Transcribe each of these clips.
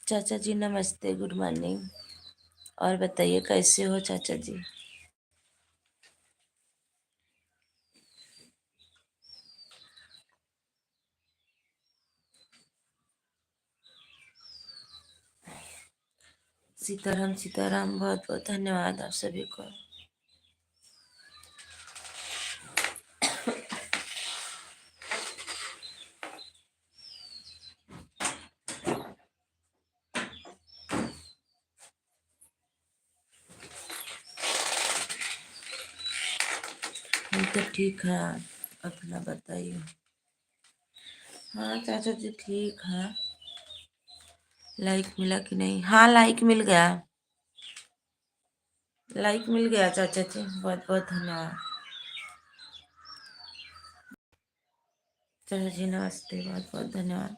चाचा जी नमस्ते, good morning. और बताइए कैसे हो चाचा जी? सीताराम सीताराम, बहुत बहुत धन्यवाद आप सभी को। हम तो ठीक है, अपना बताइए। हाँ चाचा जी ठीक है। लाइक मिला कि नहीं? हाँ लाइक मिल गया। लाइक मिल गया चाचा जी, बहुत बहुत धन्यवाद। चाचा जी नमस्ते, बहुत बहुत धन्यवाद।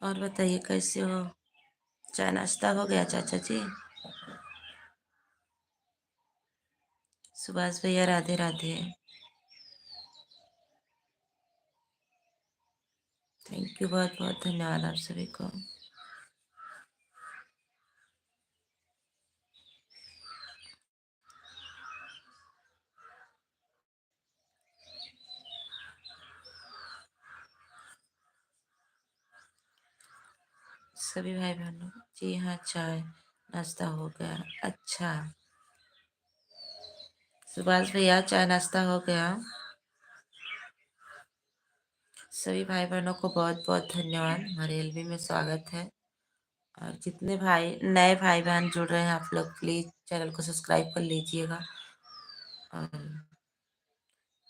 और बताइए कैसे हो? चाय नाश्ता हो गया चाचा जी? सुभाष भैया राधे राधे। थैंक यू, बहुत बहुत धन्यवाद आप सभी को। सभी भाई बहनों, जी हाँ चाय नाश्ता हो गया। अच्छा सुभाष भैया चाय नाश्ता हो गया। सभी भाई बहनों को बहुत बहुत धन्यवाद, हमारे एलबी में स्वागत है। और जितने भाई नए भाई बहन जुड़ रहे हैं आप लोग प्लीज चैनल को सब्सक्राइब कर लीजिएगा। और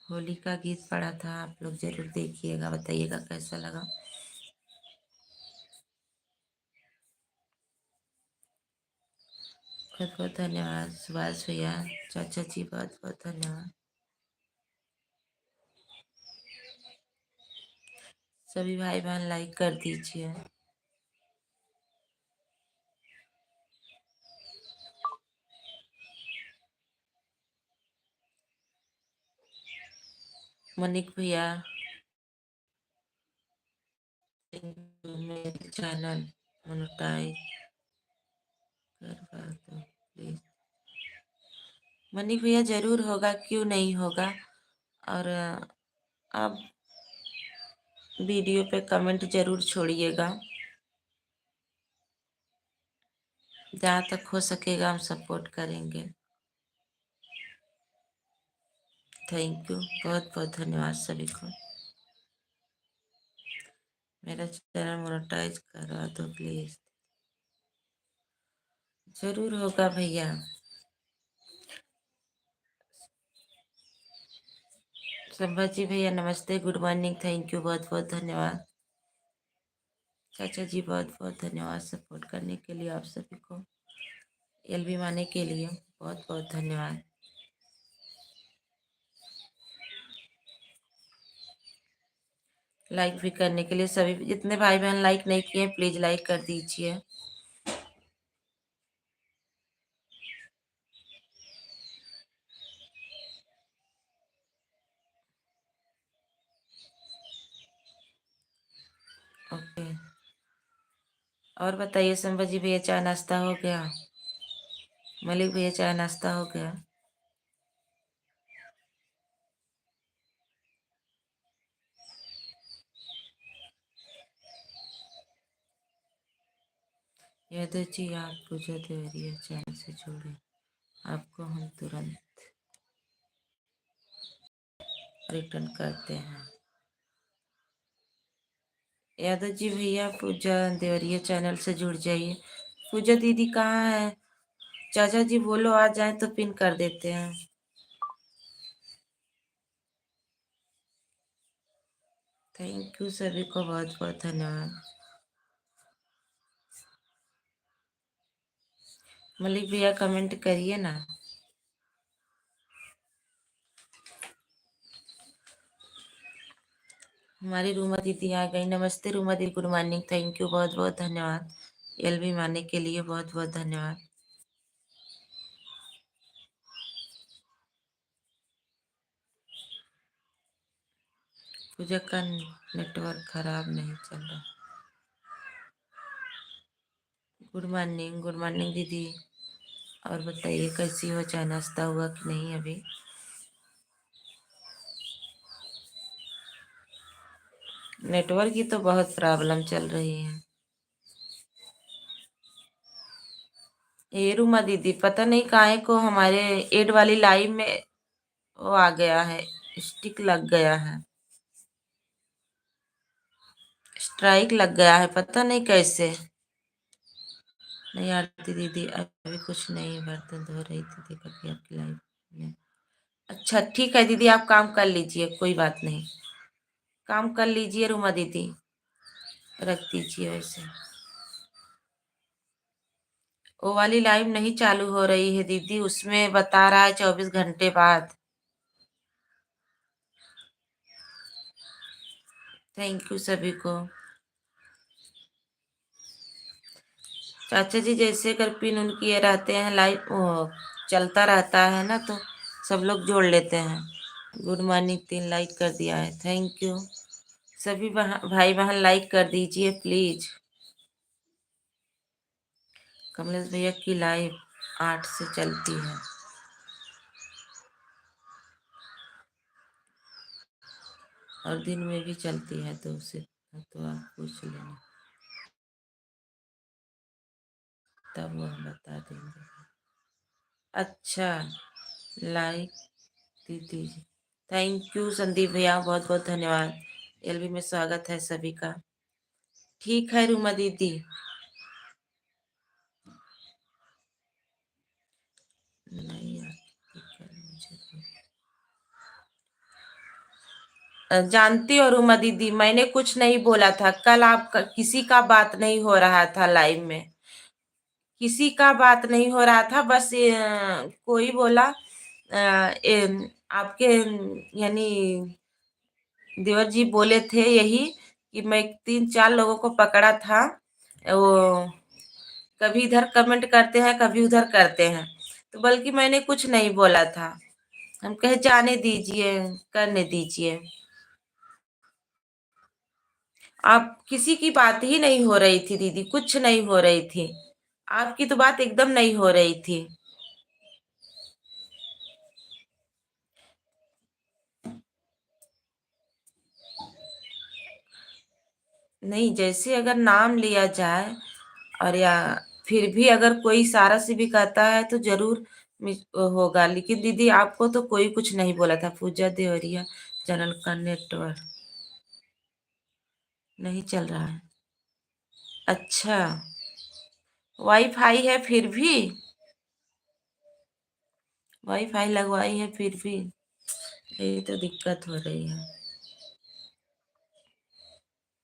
होली का गीत पढ़ा था, आप लोग जरूर देखिएगा, बताइएगा कैसा लगा। बहुत बहुत धन्यवाद सुभाष भैया, चाचा जी बहुत बहुत धन्यवाद। सभी भाई बहन लाइक कर दीजिए। मनिक भैया मेरे चैनल मोनेटाइज करवा दो प्लीज। मनिक भैया जरूर होगा, क्यों नहीं होगा। और आप वीडियो पे कमेंट जरूर छोड़िएगा, जहाँ तक हो सकेगा हम सपोर्ट करेंगे। थैंक यू, बहुत बहुत धन्यवाद सभी को। मेरा चैनल मोनेटाइज करवा दो प्लीज। जरूर होगा भैया। संभाजी भैया नमस्ते, गुड मॉर्निंग, थैंक यू, बहुत बहुत धन्यवाद। चाचा जी बहुत बहुत धन्यवाद सपोर्ट करने के लिए आप सभी को, एलबी माने के लिए बहुत बहुत धन्यवाद। लाइक भी करने के लिए सभी, जितने भाई बहन लाइक नहीं किए प्लीज लाइक कर दीजिए। ओके, और बताइए संभाजी भैया चाय नाश्ता हो गया? मलिक भैया चाय नाश्ता हो गया? यादव जी आप पूजा देवरिया चैनल से जुड़े, आपको हम तुरंत रिटर्न करते हैं। यादव जी भैया पूजा देवरिया चैनल से जुड़ जाइए। पूजा दीदी कहाँ है? चाचा जी बोलो आ जाए तो पिन कर देते हैं। थैंक यू सभी को, बहुत बहुत धन्यवाद। मलिक भैया कमेंट करिए ना। हमारी रूमा दीदी आ गई, नमस्ते रूमा दीदी, गुड मॉर्निंग, थैंक यू, बहुत बहुत धन्यवाद। एलबी माने के लिए बहुत बहुत धन्यवाद। पूजा का नेटवर्क खराब नहीं चल रहा। गुड मॉर्निंग दीदी। और बताइए कैसी हो, चाय नाश्ता हुआ कि नहीं अभी? नेटवर्क की तो बहुत प्रॉब्लम चल रही है। ये रूमा दीदी पता नहीं काहे को हमारे एड वाली लाइन में वो आ गया है, स्टिक लग गया है, स्ट्राइक लग गया है, पता नहीं कैसे। नहीं आरती दीदी अभी कुछ नहीं, बर्तन धो रही थी, देखा कि आपकी लाइफ में। अच्छा ठीक है दीदी, आप काम कर लीजिए, कोई बात नहीं, काम कर लीजिए रूमा दीदी, रख दीजिए वैसे। वो वाली लाइव नहीं चालू हो रही है दीदी, उसमें बता रहा है 24 घंटे बाद। थैंक यू सभी को। चाचा जी जैसे अगर पिन उन किए रहते हैं, लाइव चलता रहता है ना, तो सब लोग जोड़ लेते हैं। गुड मॉर्निंग 3 लाइक कर दिया है, थैंक यू। सभी भाई बहन लाइक कर दीजिए प्लीज। कमलेश भैया की लाइव 8 से चलती है, और दिन में भी चलती है, तो उसे तो आप पूछ लेना, तब वो हम बता देंगे। अच्छा लाइक दीदी, थैंक यू संदीप भैया, बहुत बहुत धन्यवाद। एलबी में स्वागत है सभी का। ठीक है रूमा दीदी। नहीं यार, ठीक है, जानती हो रूमा दीदी, मैंने कुछ नहीं बोला था कल, आप किसी का बात नहीं हो रहा था लाइव में, किसी का बात नहीं हो रहा था, बस कोई बोला आपके यानी देवर जी बोले थे यही कि मैं 3-4 लोगों को पकड़ा था, वो कभी इधर कमेंट करते हैं कभी उधर करते हैं, तो बल्कि मैंने कुछ नहीं बोला था, हम कहे जाने दीजिए, करने दीजिए। आप किसी की बात ही नहीं हो रही थी दीदी, कुछ नहीं हो रही थी, आपकी तो बात एकदम नहीं हो रही थी। नहीं, जैसे अगर नाम लिया जाए और या फिर भी अगर कोई इशारा से भी कहता है तो जरूर होगा, लेकिन दीदी आपको तो कोई कुछ नहीं बोला था। पूजा देवरिया चैनल का नेटवर्क नहीं चल रहा है। अच्छा, वाईफाई है फिर भी, वाईफाई लगवाई है फिर भी, यही तो दिक्कत हो रही है।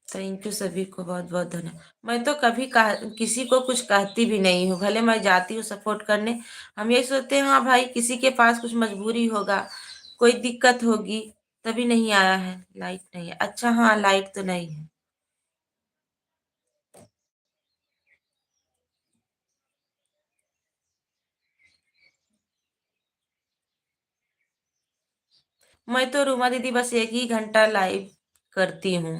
थैंक यू सभी को, बहुत बहुत धन्यवाद। मैं तो कभी किसी को कुछ कहती भी नहीं हूँ, भले मैं जाती हूँ सपोर्ट करने, हम यही सोचते हैं हाँ भाई किसी के पास कुछ मजबूरी होगा, कोई दिक्कत होगी, तभी नहीं आया है, लाइट नहीं है। अच्छा हाँ, लाइट तो नहीं है। मैं तो रूमा दीदी बस 1 ही घंटा लाइव करती हूँ।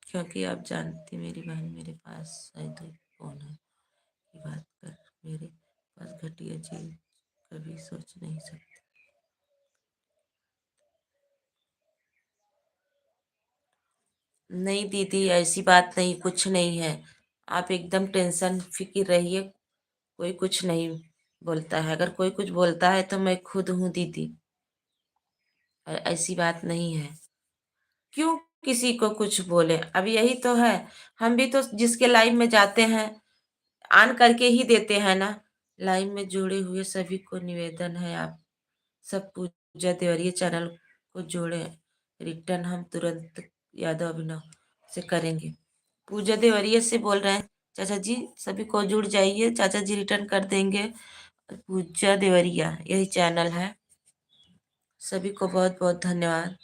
क्योंकि आप जानती मेरी बहन, मेरे पास शायद ही फोन है की बात कर, मेरे पास घटिया चीज कभी सोच नहीं सकते। नहीं दीदी ऐसी बात नहीं, कुछ नहीं है, आप एकदम टेंशन फिक्र रहिए, कोई कुछ नहीं बोलता है, अगर कोई कुछ बोलता है तो मैं खुद हूँ दीदी, और ऐसी बात नहीं है। क्यों किसी को कुछ बोले, अब यही तो है, हम भी तो जिसके लाइव में जाते हैं ऑन करके ही देते हैं ना। लाइव में जुड़े हुए सभी को निवेदन है, आप सब पूजा देवरिया चैनल को जोड़े, रिटर्न हम तुरंत यादव अभिनव से करेंगे। पूजा देवरिया से बोल रहे हैं चाचा जी, सभी को जुड़ जाइए, चाचा जी रिटर्न कर देंगे। पूजा देवरिया यही चैनल है। सभी को बहुत बहुत धन्यवाद।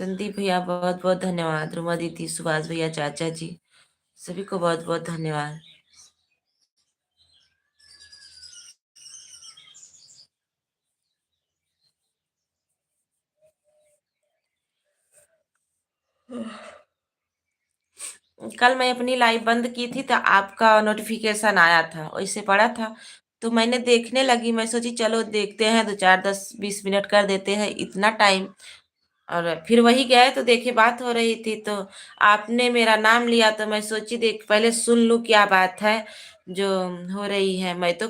संदीप भैया बहुत बहुत धन्यवाद। रुमा दीदी, सुभाष भैया, चाचा जी, सभी को बहुत बहुत धन्यवाद। कल मैं अपनी लाइव बंद की थी तो आपका नोटिफिकेशन आया था, वैसे पड़ा था तो मैंने देखने लगी। मैं सोची चलो देखते हैं, 2 4 10 20 मिनट कर देते हैं, इतना टाइम। और फिर वही गए तो देखे बात हो रही थी तो आपने मेरा नाम लिया तो मैं सोची देख पहले सुन लूं क्या बात है जो हो रही है। मैं तो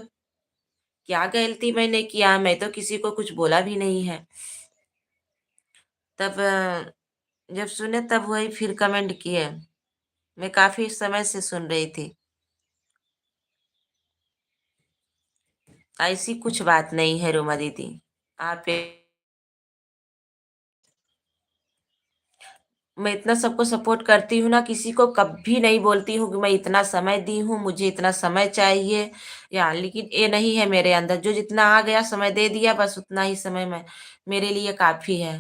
क्या गलती मैंने किया, मैं तो किसी को कुछ बोला भी नहीं है। तब जब सुने तब वही फिर कमेंट किए। मैं काफी समय से सुन रही थी। ऐसी कुछ बात नहीं है रोमा दीदी। आप मैं इतना सबको सपोर्ट करती हूँ ना, किसी को कभी नहीं बोलती हूँ कि मैं इतना समय दी हूँ, मुझे इतना समय चाहिए। या लेकिन ये नहीं है मेरे अंदर, जो जितना आ गया समय दे दिया, बस उतना ही समय में मेरे लिए काफी है।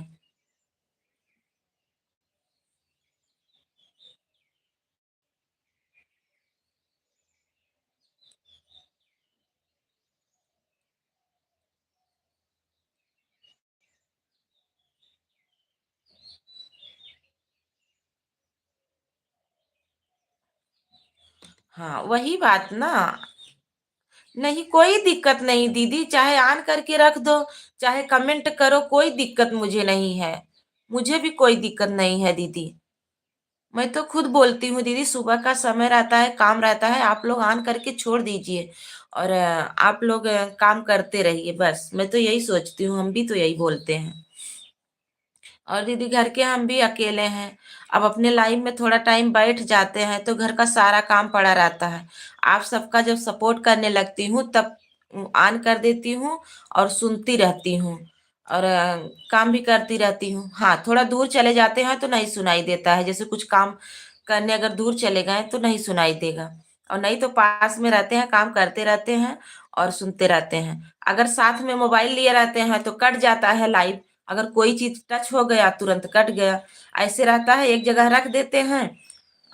हाँ वही बात ना। नहीं कोई दिक्कत नहीं दीदी, चाहे ऑन करके रख दो, चाहे कमेंट करो, कोई दिक्कत मुझे नहीं है। मुझे भी कोई दिक्कत नहीं है दीदी। मैं तो खुद बोलती हूँ दीदी, सुबह का समय रहता है, काम रहता है, आप लोग ऑन करके छोड़ दीजिए और आप लोग काम करते रहिए। बस मैं तो यही सोचती हूँ, हम भी तो यही बोलते हैं। और दीदी घर के हम भी अकेले हैं। अब अपने लाइफ में थोड़ा टाइम बैठ जाते हैं तो घर का सारा काम पड़ा रहता है। आप सबका जब सपोर्ट करने लगती हूँ तब ऑन कर देती हूँ और सुनती रहती हूँ और काम भी करती रहती हूँ। हाँ थोड़ा दूर चले जाते हैं तो नहीं सुनाई देता है, जैसे कुछ काम करने अगर दूर चले गए तो नहीं सुनाई देगा। और नहीं तो पास में रहते हैं, काम करते रहते हैं और सुनते रहते हैं। अगर साथ में मोबाइल लिए रहते हैं तो कट जाता है लाइव। अगर कोई चीज टच हो गया तुरंत कट गया। ऐसे रहता है, एक जगह रख देते हैं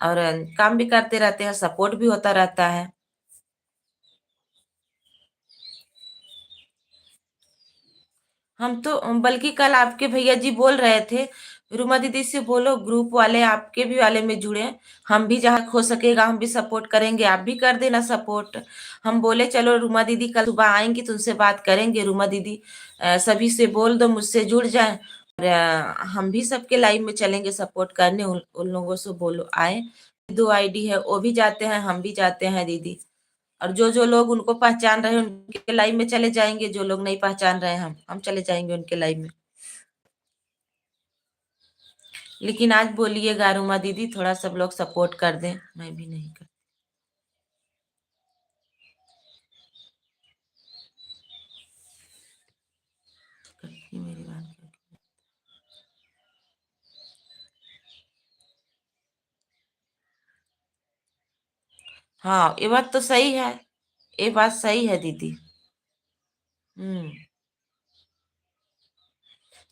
और काम भी करते रहते हैं, सपोर्ट भी होता रहता है। हम तो बल्कि कल आपके भैया जी बोल रहे थे, रुमा दीदी से बोलो ग्रुप वाले आपके भी वाले में जुड़े, हम भी जहाँ हो सकेगा हम भी सपोर्ट करेंगे, आप भी कर देना सपोर्ट। हम बोले चलो रुमा दीदी कल सुबह आएंगी तो उनसे बात करेंगे। रुमा दीदी सभी से बोल दो मुझसे जुड़ जाए और हम भी सबके लाइव में चलेंगे सपोर्ट करने। उन लोगों से बोलो आए। 2 आईडी है, वो भी जाते हैं, हम भी जाते हैं दीदी। और जो जो लोग उनको पहचान रहे हैं उनके लाइव में चले जाएंगे, जो लोग नहीं पहचान रहे हैं हम चले जाएंगे उनके लाइव में। लेकिन आज बोलिएगा रुमा दीदी थोड़ा सब लोग सपोर्ट कर दें, मैं भी नहीं करती मेरी बात। हाँ ये बात तो सही है, ये बात सही है दीदी। हम्म।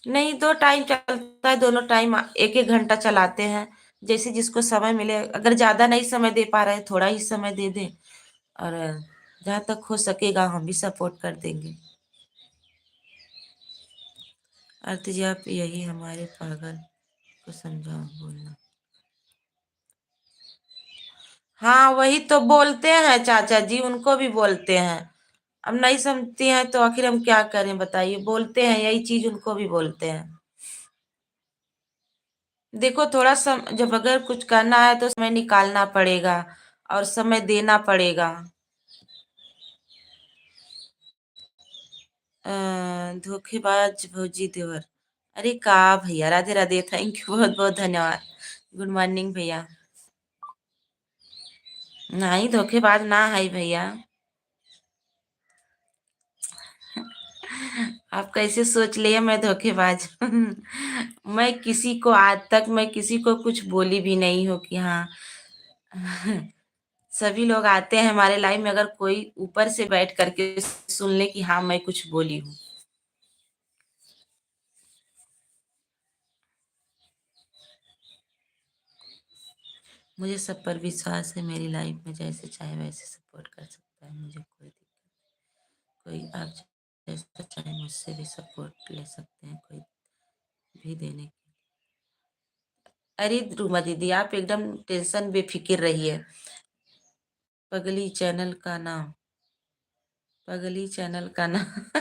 नहीं 2 टाइम चलता है, दोनों टाइम एक एक घंटा चलाते हैं। जैसे जिसको समय मिले, अगर ज्यादा नहीं समय दे पा रहे थोड़ा ही समय दे दें और जहां तक हो सकेगा हम भी सपोर्ट कर देंगे। आरती जी आप यही हमारे पागल को समझाओ बोलना। हाँ वही तो बोलते हैं चाचा जी, उनको भी बोलते हैं। अब नहीं समझती हैं तो आखिर हम क्या करें बताइए, बोलते हैं यही चीज उनको भी बोलते हैं। देखो थोड़ा जब अगर कुछ करना है तो समय निकालना पड़ेगा और समय देना पड़ेगा। धोखेबाज भौजी देवर। अरे का भैया, राधे राधे, थैंक यू, बहुत बहुत धन्यवाद। गुड मॉर्निंग भैया। नहीं धोखेबाज ना है भैया। आप कैसे सोच लिए मैं धोखेबाज मैं किसी को आज तक मैं किसी को कुछ बोली भी नहीं हूँ कि हाँ सभी लोग आते हैं हमारे लाइफ में, अगर कोई ऊपर से बैठ करके सुन ले कि हाँ मैं कुछ बोली हूँ। मुझे सब पर विश्वास है, मेरी लाइफ में जैसे चाहे वैसे सपोर्ट कर सकता है, मुझे कोई दिक्कत, कोई आप जैसा चाहे मुझसे भी सपोर्ट ले सकते हैं, कोई भी देने की। अरे रूमा दीदी, आप एकदम टेंशन बेफिक्र रहिए। पगली चैनल का नाम, पगली चैनल का नाम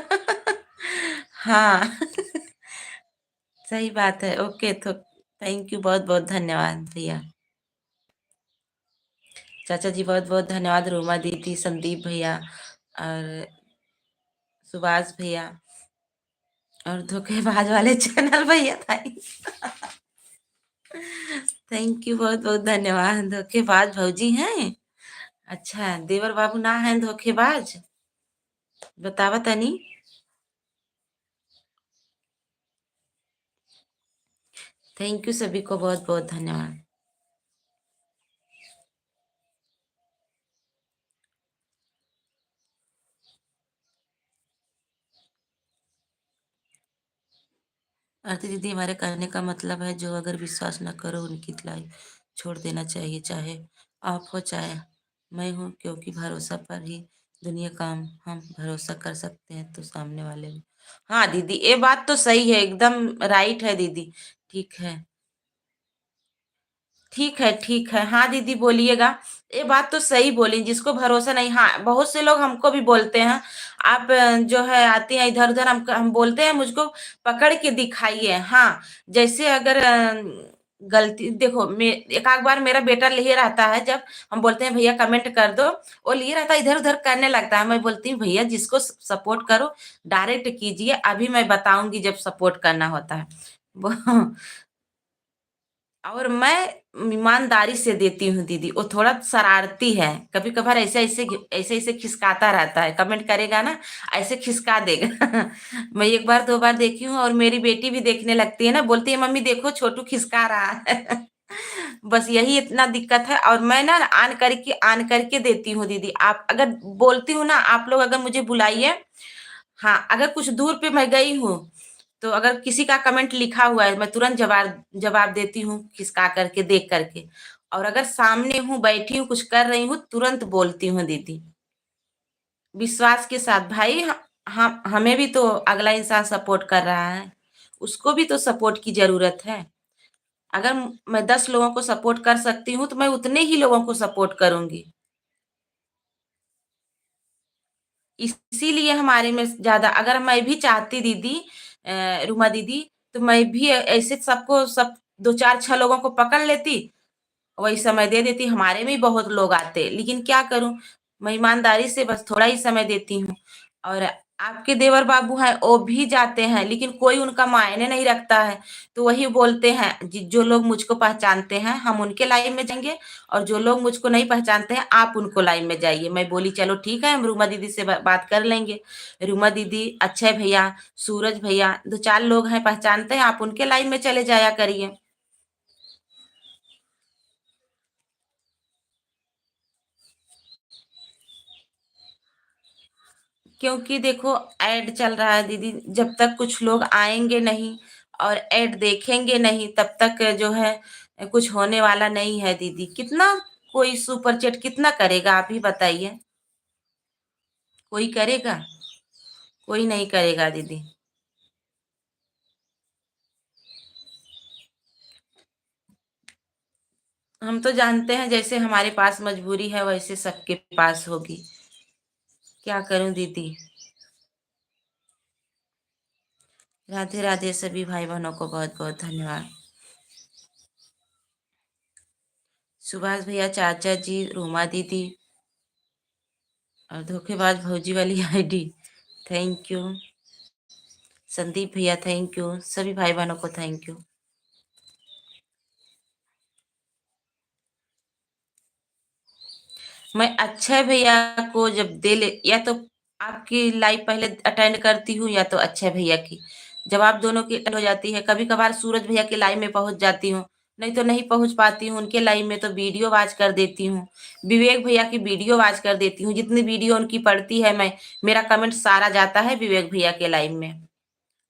हाँ सही बात है। ओके, तो थैंक यू, बहुत बहुत धन्यवाद भैया। चाचा जी बहुत बहुत धन्यवाद, रोमा दीदी, संदीप भैया और सुभाष भैया और धोखेबाज वाले चैनल भैया, थैंक यू, बहुत बहुत धन्यवाद। धोखेबाज भौजी हैं? अच्छा, देवर बाबू ना है धोखेबाज? बतावा तनी। थैंक यू, सभी को बहुत बहुत धन्यवाद। आरती दीदी, हमारे कहने का मतलब है जो अगर विश्वास न करो उनकी लाइफ छोड़ देना चाहिए, चाहे आप हो चाहे मैं हूँ, क्योंकि भरोसा पर ही दुनिया काम, हम भरोसा कर सकते हैं तो सामने वाले भी। हाँ दीदी, ये बात तो सही है, एकदम राइट है दीदी। ठीक है, ठीक है, ठीक है। हाँ दीदी, बोलिएगा। ये बात तो सही बोली, जिसको भरोसा नहीं, हाँ बहुत से लोग हमको भी बोलते हैं, आप जो है आती हैं इधर उधर, हम बोलते हैं मुझको पकड़ के दिखाइए। हाँ, जैसे अगर गलती देखो, एक आध बार मेरा बेटा लिए रहता है, जब हम बोलते हैं भैया कमेंट कर दो, वो लिए रहता है इधर उधर करने लगता है। मैं बोलती हूँ भैया जिसको सपोर्ट करो डायरेक्ट कीजिए, अभी मैं बताऊंगी जब सपोर्ट करना होता है और मैं ईमानदारी से देती हूँ दीदी। वो थोड़ा शरारती है, कभी कभार ऐसे ऐसे ऐसे ऐसे खिसकाता रहता है, कमेंट करेगा ना ऐसे खिसका देगा मैं एक बार दो बार देखी हूँ, और मेरी बेटी भी देखने लगती है ना, बोलती है मम्मी देखो छोटू खिसका रहा है बस यही इतना दिक्कत है। और मैं ना आन करके देती हूँ दीदी। आप अगर बोलती हूँ ना, आप लोग अगर मुझे बुलाइए, हाँ अगर कुछ दूर पे मैं गई हूँ, तो अगर किसी का कमेंट लिखा हुआ है, मैं तुरंत जवाब जवाब देती हूँ खिसका करके देख करके। और अगर सामने हूँ, बैठी हूँ, कुछ कर रही हूँ, तुरंत बोलती हूँ दीदी, विश्वास के साथ। भाई हम हमें भी तो अगला इंसान सपोर्ट कर रहा है, उसको भी तो सपोर्ट की जरूरत है। अगर मैं 10 लोगों को सपोर्ट कर सकती हूँ, तो मैं उतने ही लोगों को सपोर्ट करूंगी। इसीलिए हमारे में ज्यादा, अगर मैं भी चाहती दीदी, रुमा दीदी, तो मैं भी ऐसे सबको, सब दो चार छह लोगों को पकड़ लेती, वही समय दे देती, हमारे में भी बहुत लोग आते। लेकिन क्या करूं, मैं ईमानदारी से बस थोड़ा ही समय देती हूँ। और आपके देवर बाबू हैं, वो भी जाते हैं, लेकिन कोई उनका मायने नहीं रखता है। तो वही बोलते हैं, जो लोग मुझको पहचानते हैं हम उनके लाइन में जाएंगे, और जो लोग मुझको नहीं पहचानते हैं आप उनको लाइन में जाइए। मैं बोली चलो ठीक है, हम रूमा दीदी से बात कर लेंगे। रूमा दीदी, अक्षय भैया, सूरज भैया, दो चार लोग हैं पहचानते हैं, आप उनके लाइन में चले जाया करिए। क्योंकि देखो, ऐड चल रहा है दीदी, जब तक कुछ लोग आएंगे नहीं और ऐड देखेंगे नहीं, तब तक जो है कुछ होने वाला नहीं है दीदी। कितना कोई सुपर चैट कितना करेगा, आप ही बताइए। कोई करेगा? कोई नहीं करेगा दीदी। हम तो जानते हैं जैसे हमारे पास मजबूरी है, वैसे सबके पास होगी। क्या करूं दीदी। राधे राधे, सभी भाई बहनों को बहुत बहुत धन्यवाद। सुभाष भैया, चाचा जी, रूमा दीदी और धोखेबाज भौजी वाली आईडी, थैंक यू। संदीप भैया थैंक यू, सभी भाई बहनों को थैंक यू। मैं अक्षय भैया को जब दे ले, या तो आपकी लाइव पहले अटेंड करती हूँ, या तो अक्षय भैया की, जब आप दोनों की अटेंड हो जाती है, कभी कभार सूरज भैया की लाइव में पहुंच जाती हूँ, नहीं तो नहीं पहुंच पाती हूँ उनके लाइव में, तो वीडियो वॉच कर देती हूँ। विवेक भैया की वीडियो वॉच कर देती हूँ, जितनी वीडियो उनकी पड़ती है, मैं, मेरा कमेंट सारा जाता है विवेक भैया के लाइव में।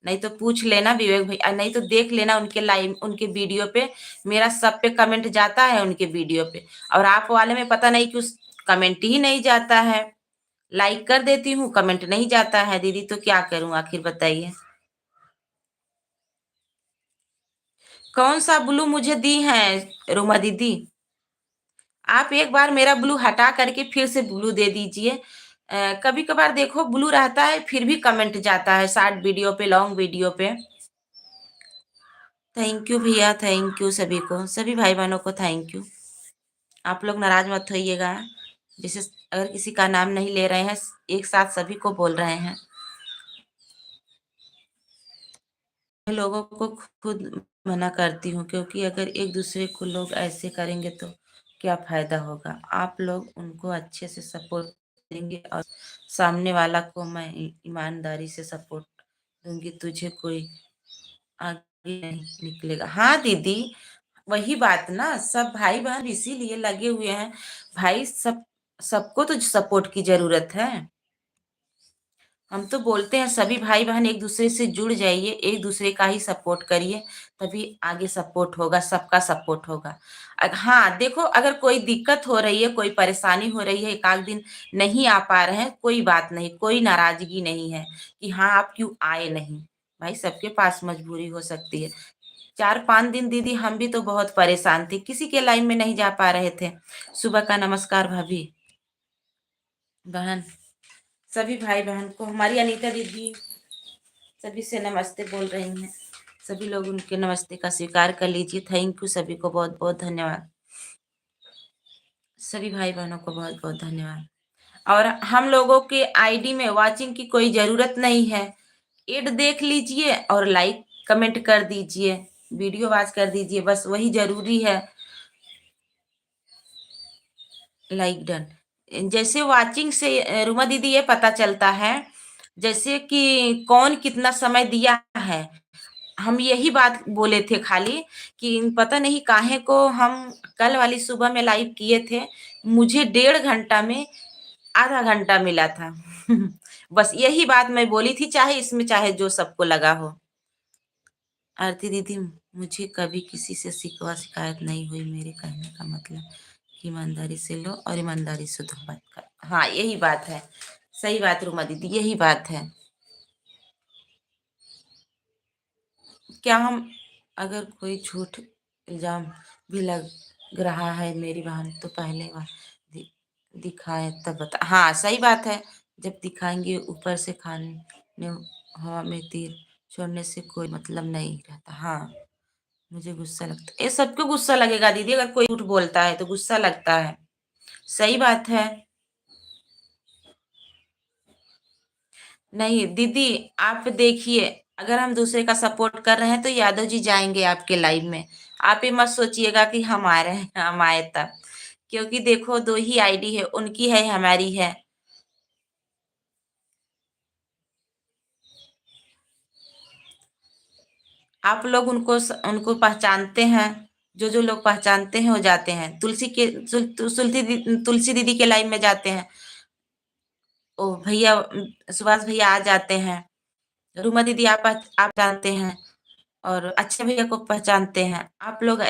नहीं तो पूछ लेना विवेक भैया, नहीं तो देख लेना उनके लाइव, उनके वीडियो पे मेरा सब पे कमेंट जाता है उनके वीडियो पे, और आप वाले में पता नहीं क्यों कमेंट ही नहीं जाता है। लाइक कर देती हूँ, कमेंट नहीं जाता है दीदी, तो क्या करूं आखिर बताइए। कौन सा ब्लू मुझे दी है रोमा दीदी? आप एक बार मेरा ब्लू हटा करके फिर से ब्लू दे दीजिए। कभी कभार देखो ब्लू रहता है फिर भी कमेंट जाता है शॉर्ट वीडियो पे, लॉन्ग वीडियो पे। थैंक यू भैया, थैंक यू सभी को, सभी भाई बहनों को थैंक यू। आप लोग नाराज मत होइएगा, जैसे अगर किसी का नाम नहीं ले रहे हैं, एक साथ सभी को बोल रहे हैं। मैं लोगों को खुद मना करती हूँ, क्योंकि अगर एक दूसरे को लोग ऐसे करेंगे तो क्या फायदा होगा। आप लोग उनको अच्छे से सपोर्ट देंगे और सामने वाला को मैं ईमानदारी से सपोर्ट दूंगी, तुझे कोई आगे नहीं निकलेगा। हाँ दीदी, वही बात ना, सब भाई बहन इसीलिए लगे हुए हैं भाई, सबको तो सपोर्ट की जरूरत है। हम तो बोलते हैं सभी भाई बहन एक दूसरे से जुड़ जाइए, एक दूसरे का ही सपोर्ट करिए, तभी आगे सपोर्ट होगा, सबका सपोर्ट होगा। हाँ देखो, अगर कोई दिक्कत हो रही है, कोई परेशानी हो रही है, एक आध दिन नहीं आ पा रहे हैं, कोई बात नहीं, कोई नाराजगी नहीं है कि हाँ आप क्यों आए नहीं। भाई सबके पास मजबूरी हो सकती है। 4-5 दिन दीदी हम भी तो बहुत परेशान थे, किसी के लाइन में नहीं जा पा रहे थे। सुबह का नमस्कार भाभी बहन, सभी भाई बहन को, हमारी अनीता दीदी सभी से नमस्ते बोल रही हैं। सभी लोग उनके नमस्ते का स्वीकार कर लीजिए। थैंक यू, सभी को बहुत बहुत धन्यवाद। सभी भाई बहनों को बहुत बहुत धन्यवाद। और हम लोगों के आईडी में वॉचिंग की कोई जरूरत नहीं है, एड देख लीजिए और लाइक कमेंट कर दीजिए, वीडियो वॉच कर दीजिए, बस वही जरूरी है। Like done. जैसे वाचिंग से रुमा दीदी ये पता चलता है जैसे कि कौन कितना समय दिया है। हम यही बात बोले थे खाली कि पता नहीं काहे को हम कल वाली सुबह में लाइव किए थे, मुझे 1.5 घंटा में आधा घंटा मिला था। बस यही बात मैं बोली थी, चाहे इसमें चाहे जो सबको लगा हो। आरती दीदी, मुझे कभी किसी से शिकवा शिकायत नहीं हुई, मेरे कहने का मतलब कि ईमानदारी से लो और ईमानदारी से दो बात कर। हाँ यही बात है, सही बात रुमा दीदी, यही बात है। क्या हम, अगर कोई झूठ इल्जाम भी लग रहा है मेरी बहन, तो पहले वह दिखाए तब बता। हाँ सही बात है, जब दिखाएंगे ऊपर से खाने हवा में तीर छोड़ने से कोई मतलब नहीं रहता। हाँ मुझे गुस्सा लगता है, ये सबको गुस्सा लगेगा दीदी, अगर कोई झूठ बोलता है तो गुस्सा लगता है। सही बात है। नहीं दीदी, आप देखिए, अगर हम दूसरे का सपोर्ट कर रहे हैं तो यादव जी जाएंगे आपके लाइव में। आप ये मत सोचिएगा कि हम आ रहे हैं, हम आए तब, क्योंकि देखो दो ही आईडी है, उनकी है हमारी है। आप लोग उनको पहचानते हैं, जो जो लोग पहचानते हैं वो जाते हैं, तुलसी दीदी के लाइव में जाते हैं, ओ भैया सुभाष भैया आ जाते हैं, रूमा दीदी आप जानते हैं, और अच्छे भैया को पहचानते हैं। आप लोग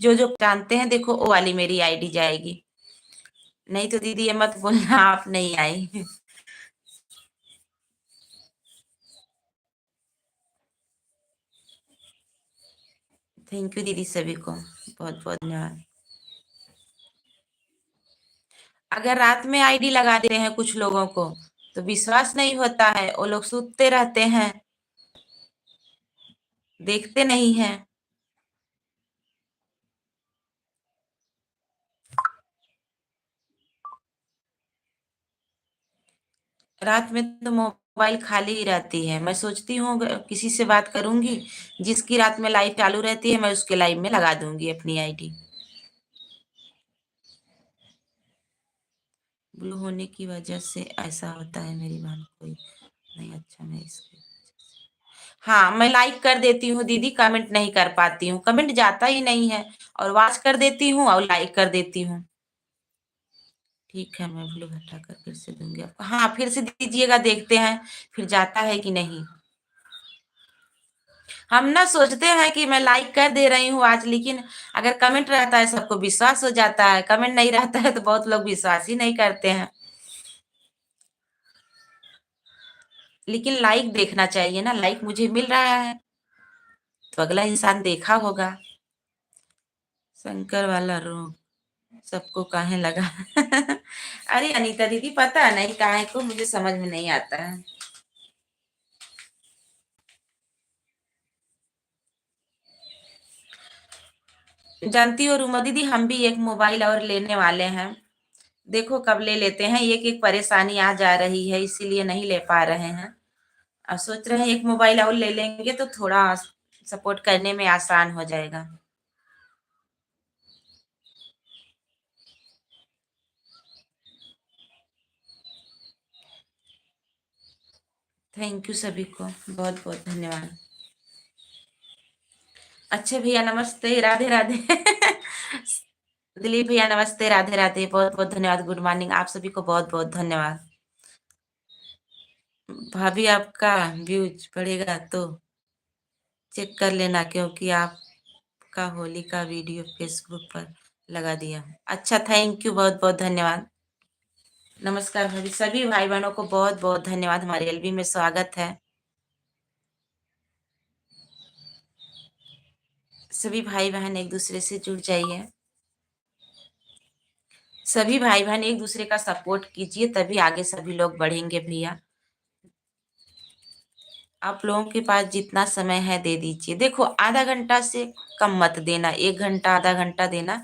जो जो जानते हैं, देखो वो वाली मेरी आईडी जाएगी। नहीं तो दीदी ये मत बोलना आप नहीं आई। थैंक यू दीदी, सभी को बहुत बहुत धन्यवाद। अगर रात में आईडी लगा दे रहे हैं कुछ लोगों को तो विश्वास नहीं होता है, वो लोग सूतते रहते हैं, देखते नहीं हैं। रात में तो मोबाइल खाली ही रहती है, मैं सोचती हूँ अगर किसी से बात करूंगी, जिसकी रात में लाइव चालू रहती है, मैं उसके लाइव में लगा दूंगी अपनी आईडी। ब्लू होने की वजह से ऐसा होता है मेरी बहन, कोई नहीं अच्छा, मैं इसके, हाँ मैं लाइक कर देती हूँ दीदी, कमेंट नहीं कर पाती हूँ, कमेंट जाता ही नहीं है, और वॉच कर देती हूँ और लाइक कर देती हूँ। ठीक है, मैं ब्लू हटा कर फिर से दूंगी आपको। हाँ फिर से दीजिएगा, देखते हैं फिर जाता है कि नहीं। हम ना सोचते हैं कि मैं लाइक कर दे रही हूँ आज, लेकिन अगर कमेंट रहता है सबको विश्वास हो जाता है, कमेंट नहीं रहता है तो बहुत लोग विश्वास ही नहीं करते हैं। लेकिन लाइक देखना चाहिए ना, लाइक मुझे मिल रहा है तो अगला इंसान देखा होगा। शंकर वाला रोग सबको काहे लगा? अरे अनीता दीदी, पता नहीं काहे को, मुझे समझ में नहीं आता है। जानती हो रूमा दीदी, हम भी एक मोबाइल और लेने वाले हैं। देखो कब ले लेते हैं, एक एक परेशानी आ जा रही है इसीलिए नहीं ले पा रहे हैं। अब सोच रहे हैं एक मोबाइल और ले लेंगे तो थोड़ा सपोर्ट करने में आसान हो जाएगा। थैंक यू सभी को, बहुत बहुत धन्यवाद। अच्छे भैया नमस्ते, राधे राधे। दिलीप भैया नमस्ते, राधे राधे, बहुत बहुत धन्यवाद, गुड मॉर्निंग, आप सभी को बहुत बहुत धन्यवाद। भाभी आपका व्यूज बढ़ेगा तो चेक कर लेना, क्योंकि आपका होली का वीडियो फेसबुक पर लगा दिया हूँ। अच्छा, थैंक यू, बहुत बहुत धन्यवाद। नमस्कार भाभी, सभी भाई बहनों को बहुत बहुत धन्यवाद, हमारे एलबी में स्वागत है। सभी भाई बहन एक दूसरे से जुड़ जाइए। सभी भाई बहन एक दूसरे का सपोर्ट कीजिए, तभी आगे सभी लोग बढ़ेंगे भैया। आप लोगों के पास जितना समय है दे दीजिए। देखो आधा घंटा से कम मत देना, 1 घंटा आधा घंटा देना,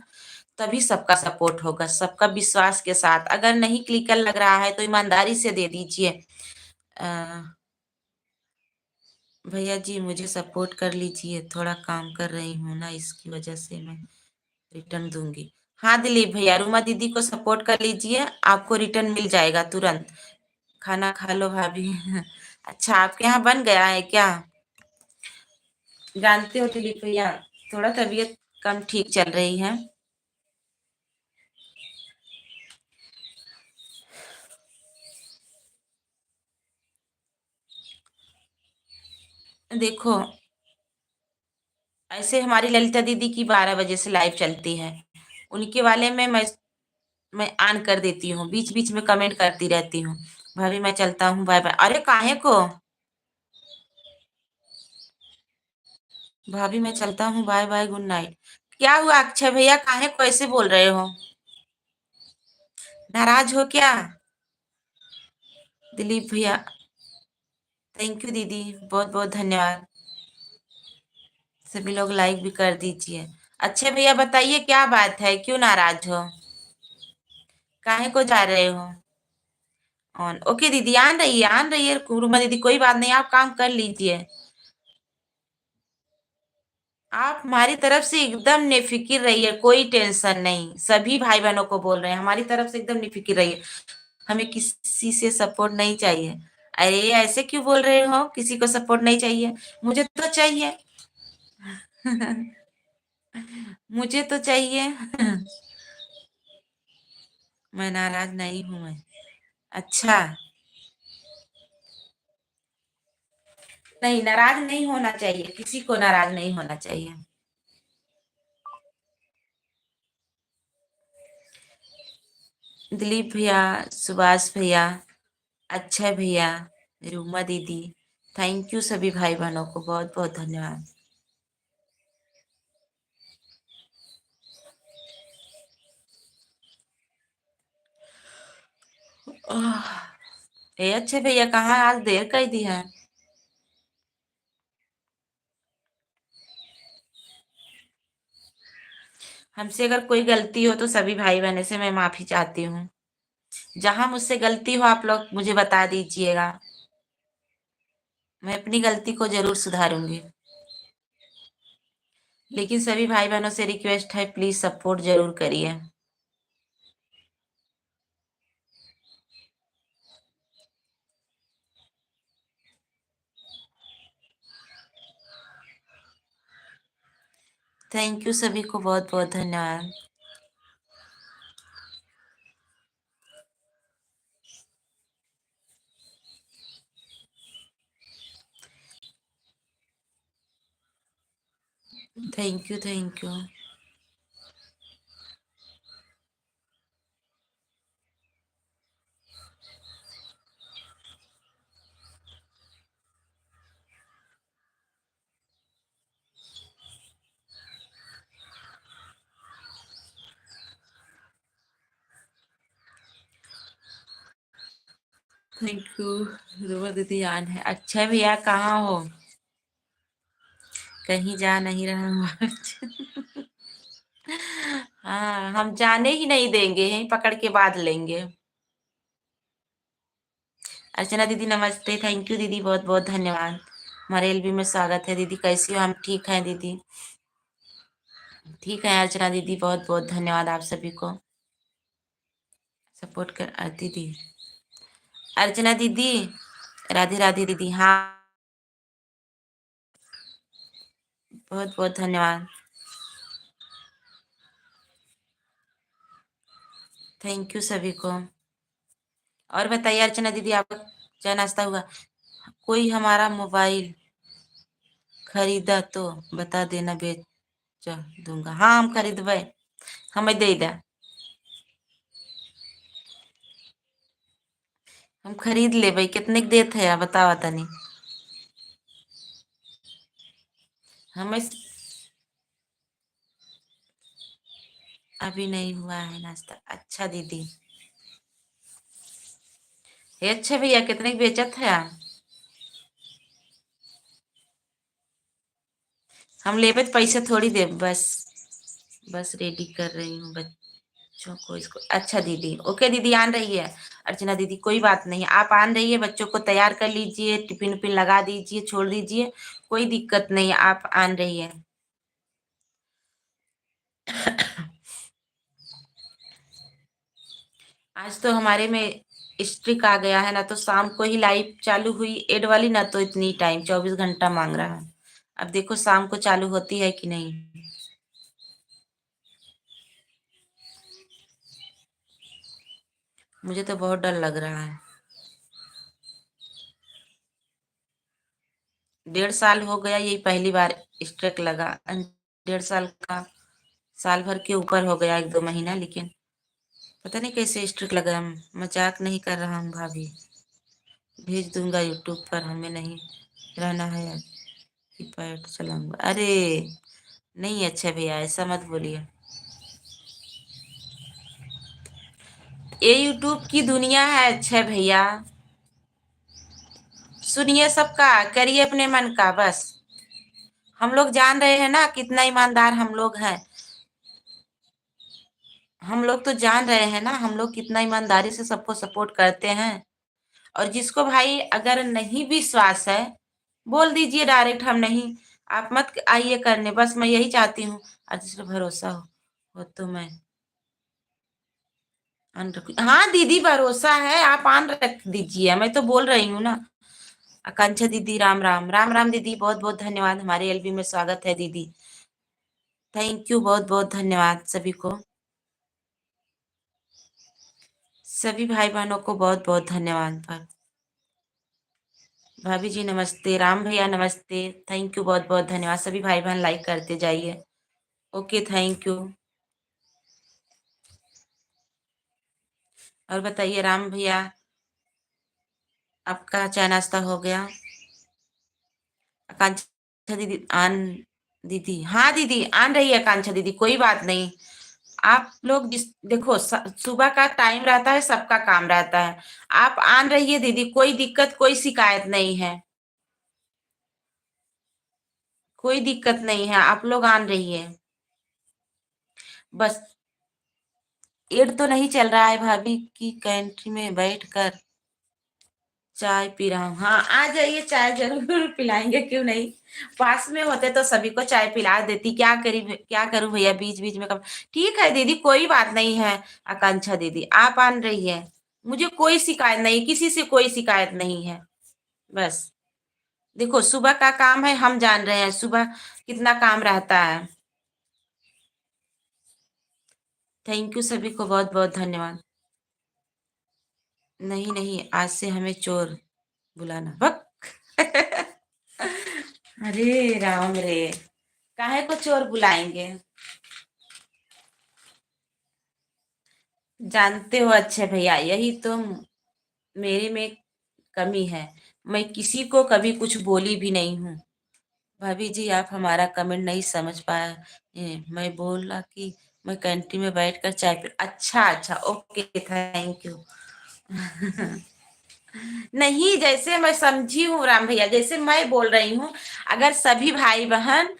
तभी सबका सपोर्ट होगा, सबका विश्वास के साथ। अगर नहीं क्लिकर लग रहा है तो ईमानदारी से दे दीजिए। अ, भैया जी मुझे सपोर्ट कर लीजिए, थोड़ा काम कर रही हूँ ना, इसकी वजह से मैं रिटर्न दूंगी। हाँ दिलीप भैया, रूमा दीदी को सपोर्ट कर लीजिए, आपको रिटर्न मिल जाएगा तुरंत। खाना खा लो भाभी। अच्छा, आपके यहाँ बन गया है क्या? जानते हो दिलीप भैया, थोड़ा तबीयत कम ठीक चल रही है। देखो ऐसे हमारी ललिता दीदी की 12 बजे से लाइव चलती है, उनके वाले में मैं ऑन कर देती हूँ, बीच बीच में कमेंट करती रहती हूँ। भाभी मैं चलता हूँ, बाय बाय। अरे काहे को? भाभी मैं चलता हूँ, बाय बाय, गुड नाइट। क्या हुआ अक्षय भैया, काहे को ऐसे बोल रहे हो? नाराज हो क्या? दिलीप भैया थैंक यू दीदी, बहुत बहुत धन्यवाद। सभी लोग लाइक भी कर दीजिए। अच्छे भैया बताइए क्या बात है, क्यों नाराज हो? काहे को जा रहे हो? ऑन ओके दीदी, आन रही है कुरुमा दीदी, कोई बात नहीं, आप काम कर लीजिए। आप हमारी तरफ से एकदम निफिकिर रहिए, कोई टेंशन नहीं, सभी भाई बहनों को बोल रहे हैं, हमारी तरफ से एकदम निफिकिर रहिए। हमें किसी से सपोर्ट नहीं चाहिए। अरे ऐसे क्यों बोल रहे हो, किसी को सपोर्ट नहीं चाहिए? मुझे तो चाहिए। मुझे तो चाहिए। मैं नाराज नहीं हूं मैं। अच्छा, नहीं नाराज नहीं होना चाहिए, किसी को नाराज नहीं होना चाहिए। दिलीप भैया, सुभाष भैया, अक्षय भैया, रूमा दीदी, थैंक यू सभी भाई बहनों को बहुत बहुत धन्यवाद। आह, ए अच्छे भैया कहाँ, आज देर कर दी है। हमसे अगर कोई गलती हो तो सभी भाई बहनों से मैं माफी चाहती हूँ। जहां मुझसे गलती हो आप लोग मुझे बता दीजिएगा, मैं अपनी गलती को जरूर सुधारूंगी। लेकिन सभी भाई बहनों से रिक्वेस्ट है, प्लीज सपोर्ट जरूर करिए। थैंक यू सभी को, बहुत बहुत धन्यवाद। Thank you, thank you. Thank you. Ruma दीदी आन है। अच्छा भैया, कहाँ हो? कहीं जा नहीं रहा हूँ। हाँ, हम जाने ही नहीं देंगे, यहीं पकड़ के बांध लेंगे। अर्चना दीदी नमस्ते। थैंक यू दीदी, बहुत बहुत धन्यवाद। हमारे एलबी में स्वागत है दीदी। कैसी हो? हम ठीक हैं दीदी। ठीक है अर्चना दीदी, बहुत बहुत धन्यवाद आप सभी को सपोर्ट कर। दीदी अर्चना दीदी, राधे राधे दीदी। हाँ, बहुत बहुत धन्यवाद। थैंक यू सभी को। और बताइए अर्चना दीदी, आपका चाय नाश्ता हुआ? कोई हमारा मोबाइल खरीदा तो बता देना, बेच दूंगा। हाँ, हम खरीदबे। हमें दे दे, हम खरीद लेबै। कितने के देत है बताओ तनी। हमें अभी नहीं हुआ है नाश्ता। अच्छा दीदी। ये अच्छे भैया, कितने की बेचत है? हम लेबे तो पैसे थोड़ी दे, बस बस रेडी कर रही हूँ बच्चों को इसको। अच्छा दीदी, ओके दीदी, आन रही है। अर्चना दीदी कोई बात नहीं, आप आन रही है, बच्चों को तैयार कर लीजिए, टिफिन उपिन लगा दीजिए, छोड़ दीजिए, कोई दिक्कत नहीं है, आप आन रही है। आज तो हमारे में स्ट्रिक आ गया है ना, तो शाम को ही लाइव चालू हुई एड वाली ना, तो इतनी टाइम 24 घंटा मांग रहा है। अब देखो शाम को चालू होती है कि नहीं। मुझे तो बहुत डर लग रहा है। 1.5 साल हो गया, यही पहली बार स्ट्रिक लगा। 1.5 साल का, साल भर के ऊपर हो गया, 1-2 महीना, लेकिन पता नहीं कैसे स्ट्रिक लगा। मजाक नहीं कर रहा हूँ भाभी, भेज दूंगा यूट्यूब पर। हमें नहीं रहना है, कीपैड चलाऊंगा। अरे नहीं अच्छा भैया, ऐसा मत बोलिए। ये यूट्यूब की दुनिया है अच्छे भैया। सुनिए सबका, करिए अपने मन का बस। हम लोग जान रहे हैं ना कितना ईमानदार हम लोग हैं। हम लोग तो जान रहे हैं ना हम लोग कितना ईमानदारी से सबको सपोर्ट करते हैं। और जिसको भाई अगर नहीं विश्वास है, बोल दीजिए डायरेक्ट, हम नहीं। आप मत आइए करने, बस मैं यही चाहती हूँ। और जिसको भरोसा हो तो मैं ऑन रख। हाँ दीदी, भरोसा है, आप ऑन रख दीजिए, मैं तो बोल रही हूँ ना। आकांक्षा दीदी, राम राम। राम राम दीदी, बहुत बहुत धन्यवाद। हमारे एलबी में स्वागत है दीदी। थैंक यू, बहुत बहुत धन्यवाद सभी को। सभी भाई बहनों को बहुत बहुत धन्यवाद। भाभी जी नमस्ते, राम भैया नमस्ते। थैंक यू, बहुत बहुत धन्यवाद। सभी भाई बहन लाइक करते जाइए। Okay, thank you. और बताइए राम भैया, आपका चाय नाश्ता हो गया? आकांक्षा दीदी आन, दीदी हाँ दीदी आन रही है आकांक्षा दीदी, कोई बात नहीं। आप लोग जिस देखो सुबह का टाइम रहता है, सबका काम रहता है। आप आन रही है दीदी, कोई दिक्कत कोई शिकायत नहीं है। कोई दिक्कत नहीं है, आप लोग आन रही है। बस एड तो नहीं चल रहा है, भाभी की कैंटीन में बैठ कर चाय पी रहा हूँ। हाँ आ जाइए, चाय जरूर पिलाएंगे, क्यों नहीं। पास में होते तो सभी को चाय पिला देती। क्या करी, क्या करूं भैया, बीच बीच में कब। ठीक है दीदी, कोई बात नहीं है। आकांक्षा दीदी आप आन रही है, मुझे कोई शिकायत नहीं, किसी से कोई शिकायत नहीं है। बस देखो सुबह का काम है, हम जान रहे हैं सुबह कितना काम रहता है। थैंक यू सभी को, बहुत बहुत धन्यवाद। नहीं नहीं, आज से हमें चोर बुलाना बक। अरे राम रे, काहे को चोर बुलाएंगे। जानते हो अच्छे भैया, यही तो मेरे में कमी है। मैं किसी को कभी कुछ बोली भी नहीं हूँ। भाभी जी आप हमारा कमेंट नहीं समझ पाया। मैं बोला कि मैं कैंटीन में बैठकर चाय पी। अच्छा अच्छा, ओके, थैंक यू। नहीं, जैसे मैं समझी हूँ राम भैया, जैसे मैं बोल रही हूँ, अगर सभी भाई बहन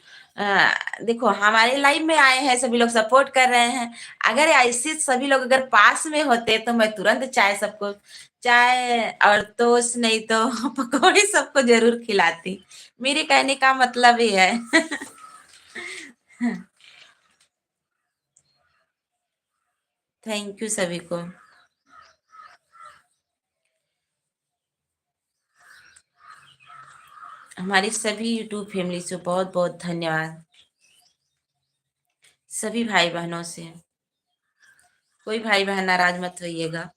देखो हमारे लाइफ में आए हैं, सभी लोग सपोर्ट कर रहे हैं। अगर ऐसे सभी लोग अगर पास में होते तो मैं तुरंत चाय सबको, चाय और टोस्ट नहीं तो पकौड़ी सबको जरूर खिलाती। मेरे कहने का मतलब ये है। थैंक यू सभी को। हमारी सभी यूट्यूब फैमिली से बहुत बहुत धन्यवाद। सभी भाई बहनों से, कोई भाई बहन नाराज मत होइएगा।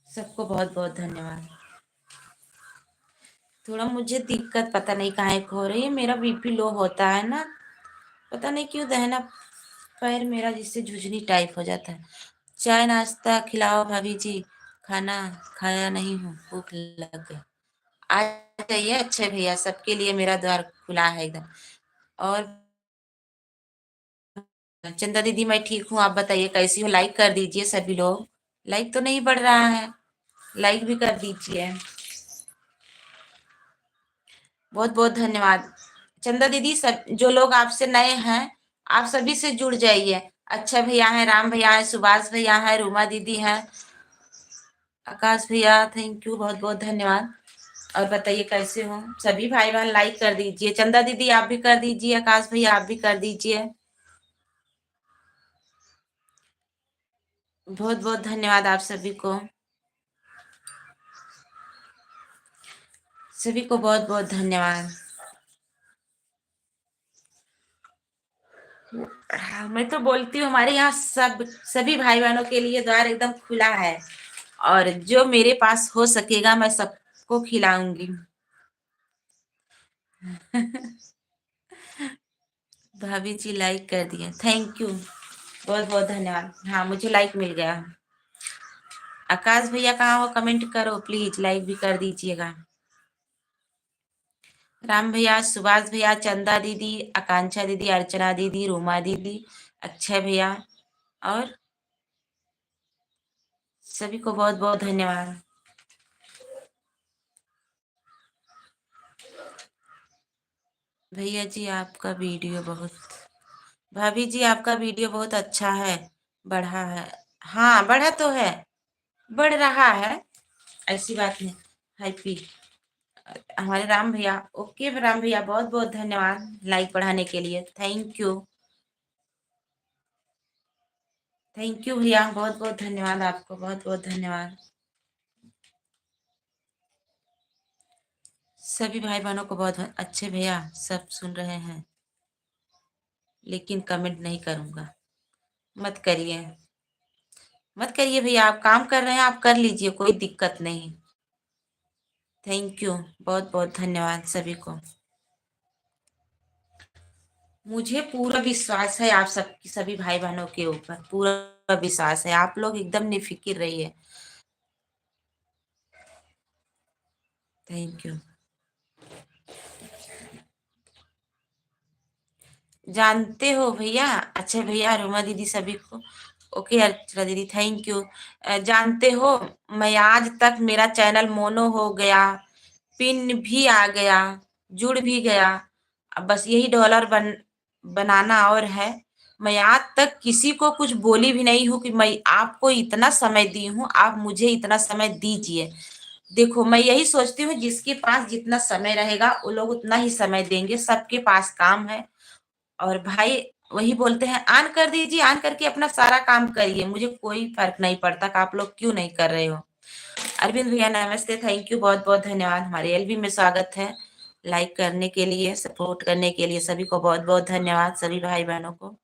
सबको बहुत बहुत धन्यवाद। थोड़ा मुझे दिक्कत पता नहीं काहे को हो रही है, मेरा बीपी लो होता है ना, पता नहीं क्यों दहना पैर मेरा जिससे झुझनी टाइप हो जाता है। चाय नाश्ता खिलाओ भाभी जी, खाना खाया नहीं हूँ, भूख लग गई। आ जाइए अच्छे भैया, सबके लिए मेरा द्वार खुला है एकदम। और चंदा दीदी मैं ठीक हूँ, आप बताइए कैसी हो? लाइक कर दीजिए सभी लोग। लाइक तो नहीं बढ़ रहा है, लाइक भी कर दीजिए। बहुत बहुत धन्यवाद। चंदा दीदी, सब जो लोग आपसे नए हैं, आप सभी से जुड़ जाइए। अच्छा भैया है, राम भैया है, सुभाष भैया है, रूमा दीदी है, आकाश भैया, थैंक यू, बहुत बहुत धन्यवाद। और बताइए कैसे हो? सभी भाई बहन लाइक कर दीजिए। चंदा दीदी आप भी कर दीजिए, आकाश भैया आप भी कर दीजिए। बहुत बहुत धन्यवाद आप सभी को। सभी को बहुत बहुत धन्यवाद। हाँ, मैं तो बोलती हूँ हमारे यहाँ सब सभी भाई बहनों के लिए द्वार एकदम खुला है, और जो मेरे पास हो सकेगा मैं सबको खिलाऊंगी। भाभी जी लाइक कर दिए, थैंक यू, बहुत बहुत धन्यवाद। हाँ मुझे लाइक मिल गया। आकाश भैया कहाँ हो? कमेंट करो प्लीज, लाइक भी कर दीजिएगा। राम भैया, सुभाष भैया, चंदा दीदी, आकांक्षा दीदी, अर्चना दीदी, रूमा दीदी, अक्षय भैया, और सभी को बहुत बहुत धन्यवाद। भैया जी आपका वीडियो बहुत, भाभी जी आपका वीडियो बहुत अच्छा है, बढ़ा है। हाँ बढ़ा तो है, बढ़ रहा है, ऐसी बात नहीं। हैप्पी हमारे राम भैया, ओके राम भैया, बहुत बहुत धन्यवाद लाइक बढ़ाने के लिए, थैंक यू। थैंक यू भैया, बहुत बहुत धन्यवाद आपको, बहुत बहुत धन्यवाद। सभी भाई बहनों को बहुत अच्छे भैया, सब सुन रहे हैं लेकिन कमेंट नहीं करूंगा। मत करिए, मत करिए भैया, आप काम कर रहे हैं, आप कर लीजिए, कोई दिक्कत नहीं। थैंक यू, बहुत बहुत धन्यवाद सभी को। मुझे पूरा विश्वास है आप सब सभी भाई बहनों के ऊपर, पूरा विश्वास है, आप लोग एकदम निफिकिर रहिए। Thank you. जानते हो भैया, अच्छा भैया, रोमा दीदी सभी को, ओके अर्चना दीदी थैंक यू। जानते हो, मैं आज तक मेरा चैनल मोनो हो गया, पिन भी आ गया, जुड़ भी गया, अब बस यही डॉलर बनाना और है। मैं आज तक किसी को कुछ बोली भी नहीं हूँ कि मैं आपको इतना समय दी हूँ, आप मुझे इतना समय दीजिए। देखो मैं यही सोचती हूँ, जिसके पास जितना समय रहेगा वो लोग उतना ही समय देंगे, सबके पास काम है। और भाई वही बोलते हैं, ऑन कर दीजिए, ऑन करके अपना सारा काम करिए, मुझे कोई फर्क नहीं पड़ता कि आप लोग क्यों नहीं कर रहे हो। अरविंद भैया नमस्ते, थैंक यू, बहुत बहुत धन्यवाद, हमारे एलबी में स्वागत है। लाइक करने के लिए, सपोर्ट करने के लिए सभी को बहुत बहुत धन्यवाद, सभी भाई बहनों को।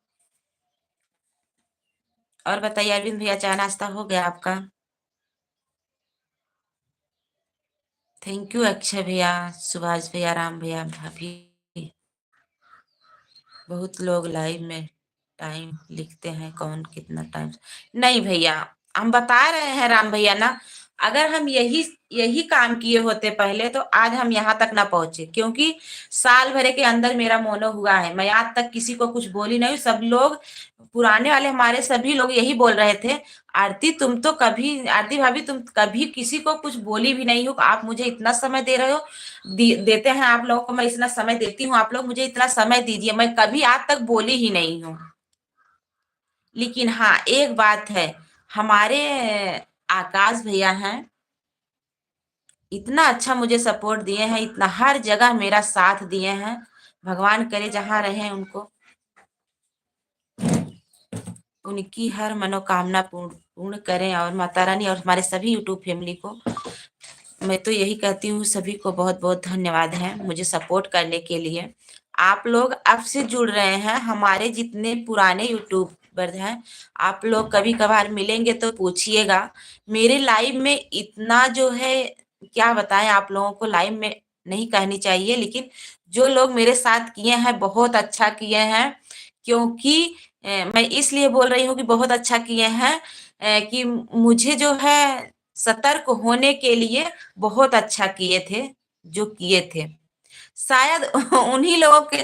और बताइए अरविंद भैया, चाय नाश्ता हो गया आपका? थैंक यू अक्षय भैया, सुभाष भैया, राम भैया, भाभी। बहुत लोग लाइव में टाइम लिखते हैं, कौन कितना टाइम। नहीं भैया, हम बता रहे हैं राम भैया ना, अगर हम यही यही काम किए होते पहले तो आज हम यहाँ तक ना पहुंचे, क्योंकि साल भरे के अंदर मेरा मोनो हुआ है। मैं आज तक किसी को कुछ बोली नहीं। सब लोग पुराने वाले हमारे सभी लोग यही बोल रहे थे, आरती तुम तो कभी, आरती भाभी तुम कभी किसी को कुछ बोली भी नहीं हो, आप मुझे इतना समय दे रहे हो। देते हैं आप लोगों को, मैं इतना समय देती हूँ, आप लोग मुझे इतना समय दीजिए। मैं कभी आज तक बोली ही नहीं हूँ। लेकिन हाँ, एक बात है, हमारे आकाश भैया हैं, इतना अच्छा मुझे सपोर्ट दिए हैं, इतना हर जगह मेरा साथ दिए हैं। भगवान करे जहां रहे उनको, उनकी हर मनोकामना पूर्ण पूर्ण करें, और माता रानी और हमारे सभी यूट्यूब फैमिली को मैं तो यही कहती हूँ, सभी को बहुत बहुत धन्यवाद है मुझे सपोर्ट करने के लिए। आप लोग अब से जुड़ रहे हैं, हमारे जितने पुराने यूट्यूबर हैं, आप लोग कभी कभार मिलेंगे तो पूछिएगा। मेरे लाइव में इतना जो है, क्या बताएं आप लोगों को, लाइव में नहीं कहनी चाहिए, लेकिन जो लोग मेरे साथ किए हैं बहुत अच्छा किए हैं। क्योंकि मैं इसलिए बोल रही हूँ कि बहुत अच्छा किए हैं, कि मुझे जो है सतर्क होने के लिए बहुत अच्छा किए थे, जो किए थे। शायद उन्हीं लोगों के,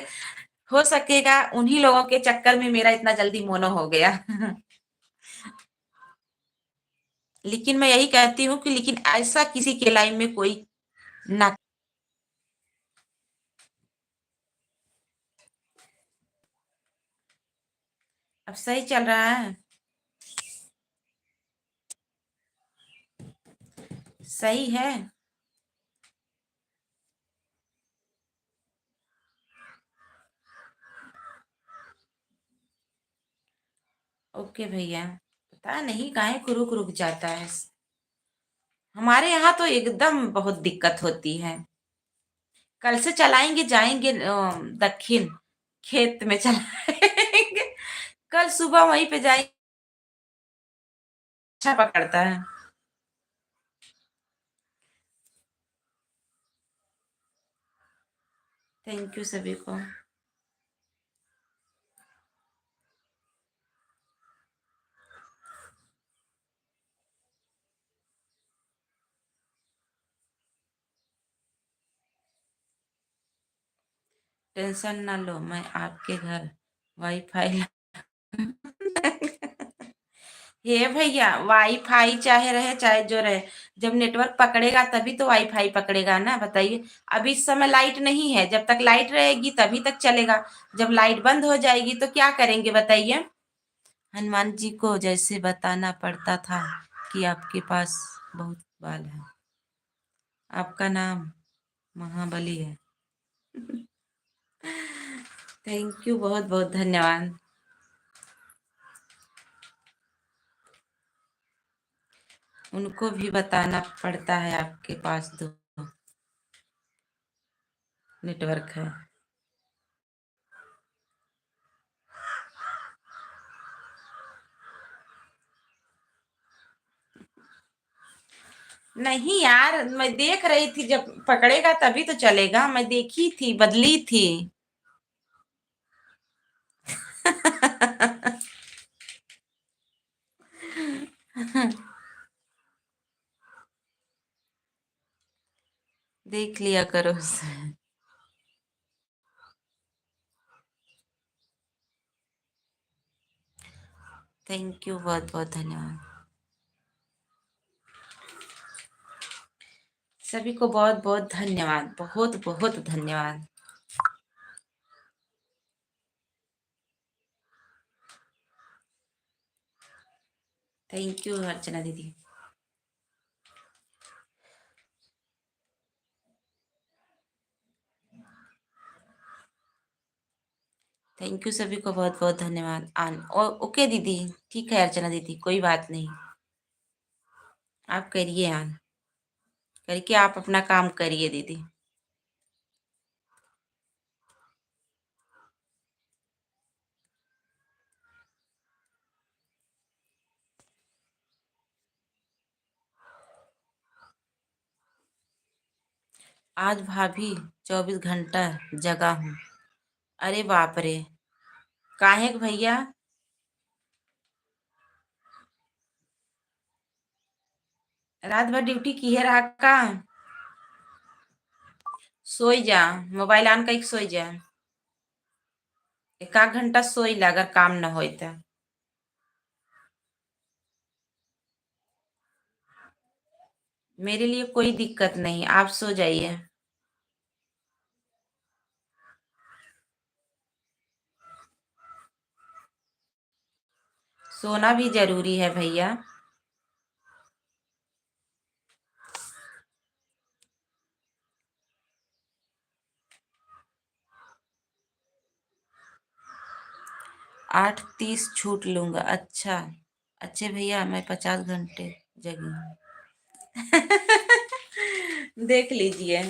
हो सकेगा उन्हीं लोगों के चक्कर में मेरा इतना जल्दी मोनो हो गया। लेकिन मैं यही कहती हूँ कि लेकिन ऐसा किसी के लाइफ में कोई ना। अब सही चल रहा है। सही है। ओके भैया। पता नहीं काहे को रुक रुक जाता है। हमारे यहाँ तो एकदम बहुत दिक्कत होती है। कल से चलाएंगे, जाएंगे दक्षिण खेत में चलाएंगे। कल सुबह वहीं पे जाएंगे। अच्छा पकड़ता है। थैंक यू सभी को। टेंशन ना लो, मैं आपके घर वाईफाई हे भैया, वाईफाई चाहे रहे चाहे जो रहे, जब नेटवर्क पकड़ेगा तभी तो वाईफाई पकड़ेगा ना, बताइए। अभी इस समय लाइट नहीं है, जब तक लाइट रहेगी तभी तक चलेगा। जब लाइट बंद हो जाएगी तो क्या करेंगे बताइए। हनुमान जी को जैसे बताना पड़ता था कि आपके पास बहुत बाल है, आपका नाम महाबली है। थैंक यू, बहुत बहुत धन्यवाद। उनको भी बताना पड़ता है आपके पास दो नेटवर्क है। नहीं यार, मैं देख रही थी, जब पकड़ेगा तभी तो चलेगा, मैं देखी थी, बदली थी। देख लिया करो उसे। थैंक यू, बहुत बहुत धन्यवाद। सभी को बहुत बहुत धन्यवाद, बहुत बहुत धन्यवाद। थैंक यू अर्चना दीदी। थैंक यू, सभी को बहुत बहुत धन्यवाद। ओके दीदी, ठीक है अर्चना दीदी, कोई बात नहीं। आप करिए आन, करके आप अपना काम करिए दीदी। आज भाभी 24 घंटा जगा हूँ। अरे बाप रे। काहे के भैया? रात भर ड्यूटी की है रहा का? सोई जा। मोबाइल ऑन करके सोई जा। एक आध घंटा सोई ला अगर काम न होई तो। मेरे लिए कोई दिक्कत नहीं, आप सो जाइए। सोना भी जरूरी है भैया। आठ 30 छूट लूंगा। अच्छा। अच्छे भैया मैं 50 घंटे जगी हूँ। देख लीजिए।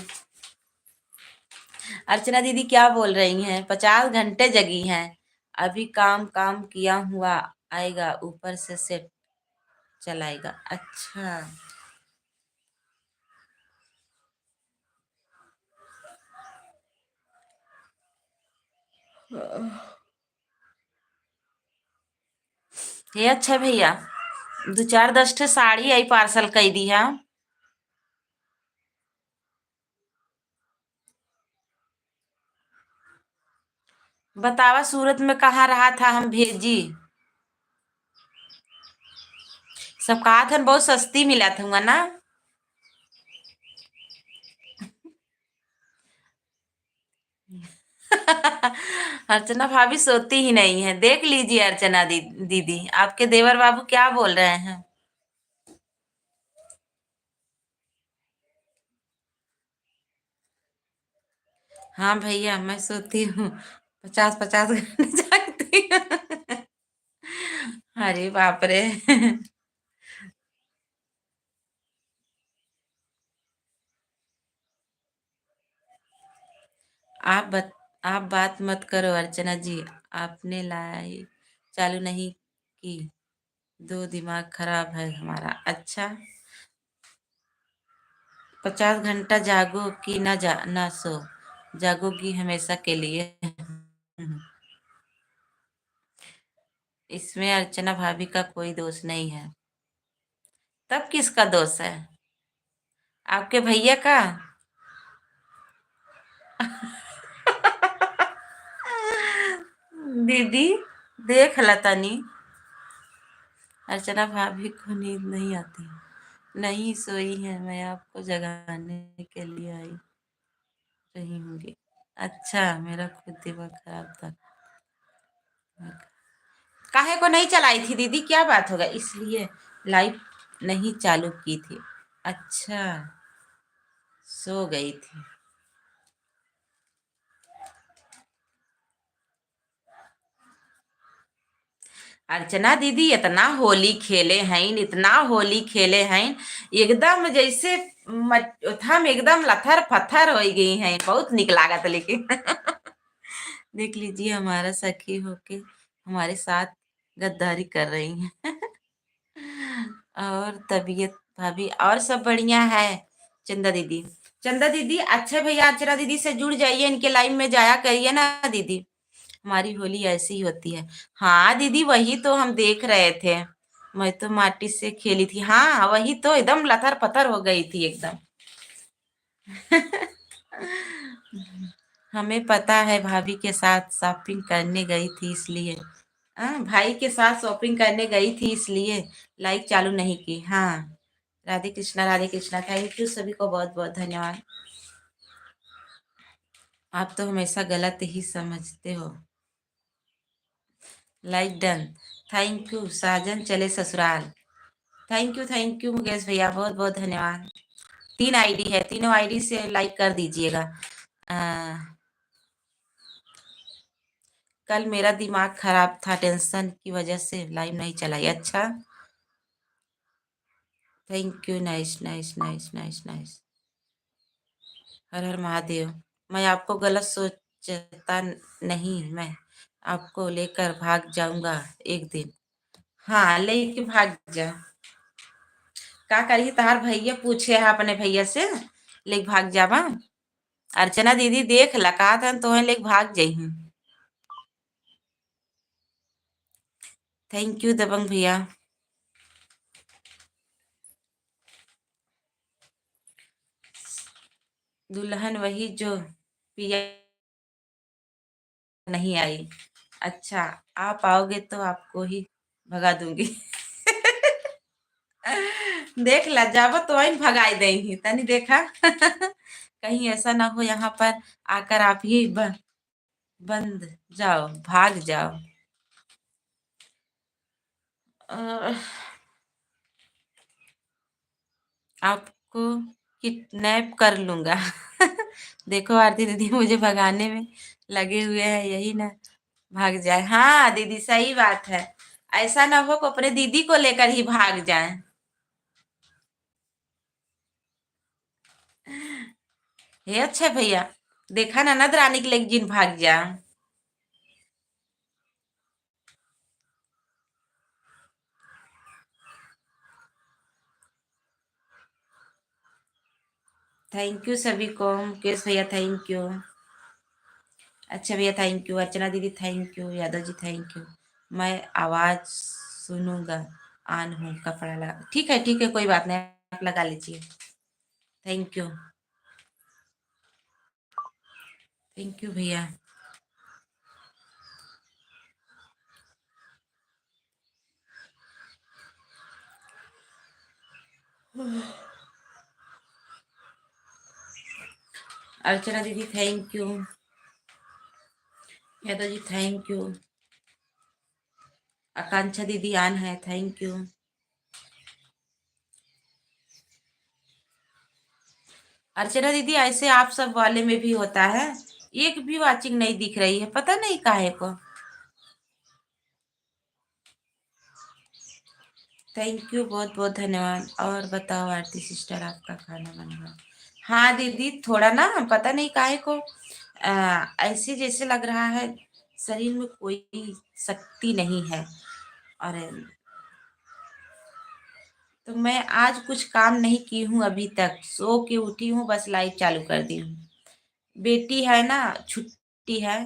अर्चना दीदी क्या बोल रही हैं? 50 घंटे जगी हैं। अभी काम काम किया हुआ आएगा, ऊपर से सेट चलाएगा। अच्छा। ये अच्छा भैया, दो चार 10 ठे साड़ी आई पार्सल कर दी है। बतावा सूरत में कहाँ रहा था, हम भेजी। सब कहा था बहुत सस्ती मिला था ना। अर्चना भाभी सोती ही नहीं है, देख लीजिए अर्चना दीदी आपके देवर बाबू क्या बोल रहे हैं। हाँ भैया मैं सोती हूँ, 50 50 घंटे जागती हूँ। अरे बाप रे। आप बत, आप बात मत करो अर्चना जी। आपने लाई चालू नहीं की। दो दिमाग खराब है हमारा। अच्छा। 50 घंटा जागो कि ना सो, जागोगी हमेशा के लिए। इसमें अर्चना भाभी का कोई दोष नहीं है। तब किसका दोष है? आपके भैया का। दीदी देख लतानी। अर्चना भाभी को नींद नहीं आती। नहीं सोई है, मैं आपको जगाने के लिए आई रही हूँगी। अच्छा मेरा खुद दिमाग खराब था। काहे को नहीं चलाई थी दीदी, क्या बात होगा? इसलिए लाइट नहीं चालू की थी। अच्छा। सो गई थी। अर्चना दीदी इतना होली खेले हैं, इतना होली खेले हैं, एकदम जैसे हम एकदम लथर पत्थर हो गई हैं। बहुत निक लागत लेकिन। देख लीजिए हमारा सखी होके हमारे साथ गद्दारी कर रही हैं। और तबीयत भाभी और सब बढ़िया है। चंदा दीदी, चंदा दीदी अच्छे भैया अर्चना दीदी से जुड़ जाइए, इनके लाइव में जाया करिए ना दीदी। हमारी होली ऐसी ही होती है। हाँ दीदी वही तो हम देख रहे थे। मैं तो माटी से खेली थी। हाँ वही तो एकदम लथर पथर हो गई थी एकदम। हमें पता है भाभी के साथ शॉपिंग करने गई थी इसलिए। हाँ भाई के साथ शॉपिंग करने गई थी इसलिए लाइक चालू नहीं की। हाँ। राधे कृष्णा राधे कृष्णा। थैंक यू सभी को बहुत बहुत धन्यवाद। आप तो हमेशा गलत ही समझते हो। Like done. थैंक यू साजन चले ससुराल। थैंक यू मुकेश भैया, बहुत बहुत धन्यवाद। 3 आईडी है, तीनों आईडी से लाइक कर दीजिएगा। आ, कल मेरा दिमाग खराब था, टेंशन की वजह से लाइव नहीं चलाई। अच्छा। Thank you. Nice nice nice nice nice. हर हर महादेव। मैं आपको गलत सोचता नहीं, मैं आपको लेकर भाग जाऊंगा एक दिन। हाँ लेके भाग जा। का करी तार भैया पूछे है अपने भैया से, ले भाग जावा। अर्चना दीदी देख लगा था तो लेके भाग जाई। थैंक यू दबंग भैया। दुल्हन वही जो पिया नहीं आई। अच्छा, आप आओगे तो आपको ही भगा दूंगी। देख ला जाबो तो वही भगाई देंगी तनी देखा। कहीं ऐसा ना हो यहाँ पर आकर आप ही बंद जाओ, भाग जाओ। अ, आपको किडनैप कर लूंगा। देखो आरती दीदी मुझे भगाने में लगे हुए हैं, यही ना भाग जाए। हाँ दीदी सही बात है। ऐसा ना हो कि अपने दीदी को लेकर ही भाग जाए। ये अच्छा भैया, देखा ना ननद रानी के लेके जिन भाग जा। थैंक यू सभी को, मुकेश भैया थैंक यू। अच्छा भैया थैंक यू, अर्चना दीदी thank you, Yadav ji thank you. मैं आवाज सुनूंगा, ऑन हूँ, कपड़ा लगा। ठीक है कोई बात नहीं, आप लगा लीजिए। Thank you. थैंक यू भैया। अर्चना दीदी thank you, Yadav ji thank you, Akanksha दीदी आन है थैंक यू। अर्चना दीदी ऐसे आप सब वाले में भी होता है, एक भी वाचिंग नहीं दिख रही है, पता नहीं काहे को। थैंक यू, बहुत बहुत धन्यवाद। और बताओ आरती सिस्टर आपका खाना बन गया? हाँ दीदी थोड़ा ना पता नहीं काहे को ऐसे जैसे लग रहा है शरीर में कोई शक्ति नहीं है। और तो मैं आज कुछ काम नहीं की हूँ अभी तक, सो के उठी हूँ, बस लाइट चालू कर दी हूँ। बेटी है ना, छुट्टी है।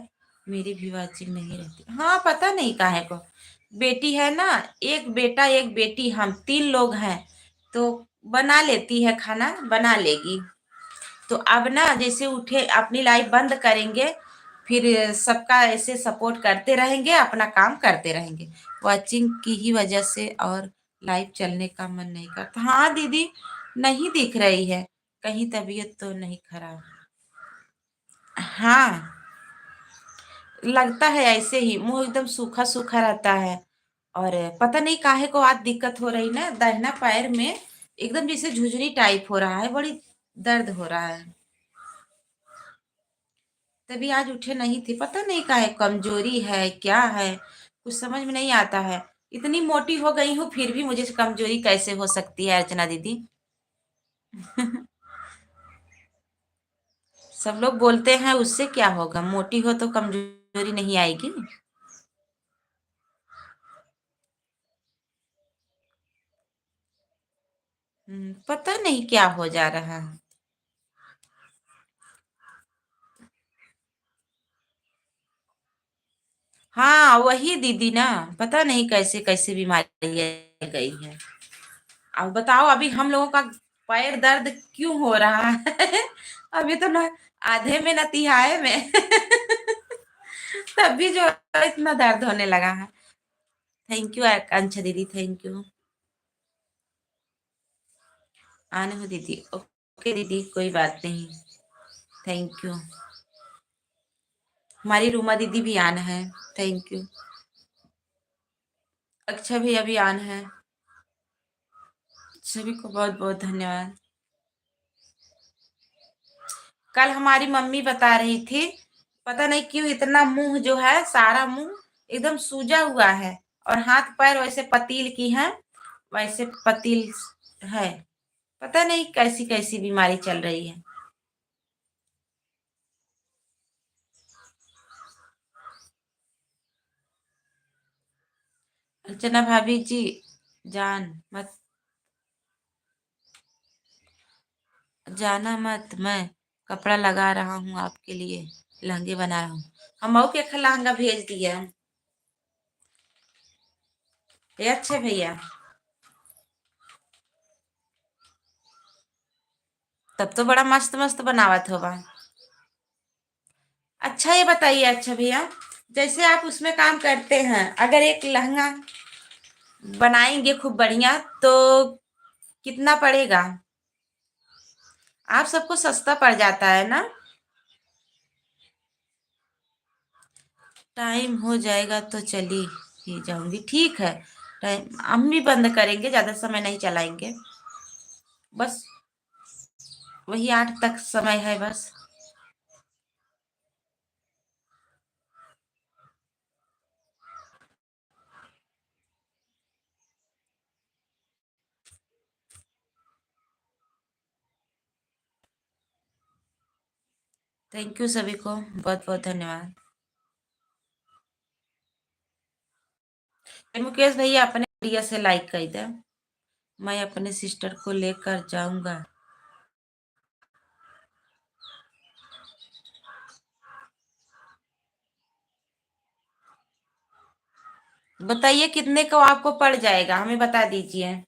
मेरी भी वाचिंग नहीं रहती, हाँ पता नहीं काहे को। बेटी है ना, एक बेटा एक बेटी, हम तीन लोग हैं। तो बना लेती है, खाना बना लेगी। तो अब ना जैसे उठे अपनी लाइफ बंद करेंगे, फिर सबका ऐसे सपोर्ट करते रहेंगे, अपना काम करते रहेंगे। वाचिंग की ही वजह से और लाइफ चलने का मन नहीं करता। हाँ दीदी नहीं दिख रही है, कहीं तबीयत तो नहीं खराब? हाँ लगता है ऐसे ही, मुंह एकदम सूखा सूखा रहता है। और पता नहीं काहे को आज दिक्कत हो रही ना, दाहिना पैर में एकदम जैसे झुझरी टाइप हो रहा है, बड़ी दर्द हो रहा है। तभी आज उठे नहीं थे, पता नहीं काहे, कमजोरी है क्या है, कुछ समझ में नहीं आता है। इतनी मोटी हो गई हूँ फिर भी मुझे कमजोरी कैसे हो सकती है अर्चना दीदी? सब लोग बोलते हैं उससे क्या होगा, मोटी हो तो कमजोरी नहीं आएगी। पता नहीं क्या हो जा रहा है। हाँ वही दीदी ना, पता नहीं कैसे कैसे बीमारी आ गई है। अब बताओ अभी हम लोगों का पैर दर्द क्यों हो रहा है? अभी तो ना आधे में ना तिहाई में। तब भी जो इतना दर्द होने लगा है। थैंक यू आकांक्षा दीदी थैंक यू। आने हो दीदी, ओके दीदी कोई बात नहीं। Thank you. हमारी रूमा दीदी भी आन है, थैंक यू। अच्छा भी अभी आन है। सभी को बहुत बहुत धन्यवाद। कल हमारी मम्मी बता रही थी, पता नहीं क्यों इतना मुंह जो है सारा मुंह एकदम सूजा हुआ है, और हाथ पैर वैसे पतील की है, वैसे पतील है। पता नहीं कैसी कैसी बीमारी चल रही है। अर्चना भाभी जी जान मत, जाना मत, मैं कपड़ा लगा रहा हूँ आपके लिए, लहंगे बना रहा हूँ। हम के लहंगा भेज दिया। ये अच्छे भैया, तब तो बड़ा मस्त मस्त बनावत होगा। अच्छा ये बताइए, अच्छा भैया, जैसे आप उसमें काम करते हैं, अगर एक लहंगा बनाएंगे खूब बढ़िया तो कितना पड़ेगा? आप सबको सस्ता पड़ जाता है ना? टाइम हो जाएगा तो चली ही जाऊंगी, ठीक है। टाइम हम भी बंद करेंगे, ज्यादा समय नहीं चलाएंगे, बस वही 8 तक समय है बस। थैंक यू सभी को, बहुत बहुत धन्यवाद। मुकेश भैया अपने मीडिया से लाइक कर दे, मैं अपने सिस्टर को लेकर जाऊंगा। बताइए कितने का आपको पड़ जाएगा, हमें बता दीजिए।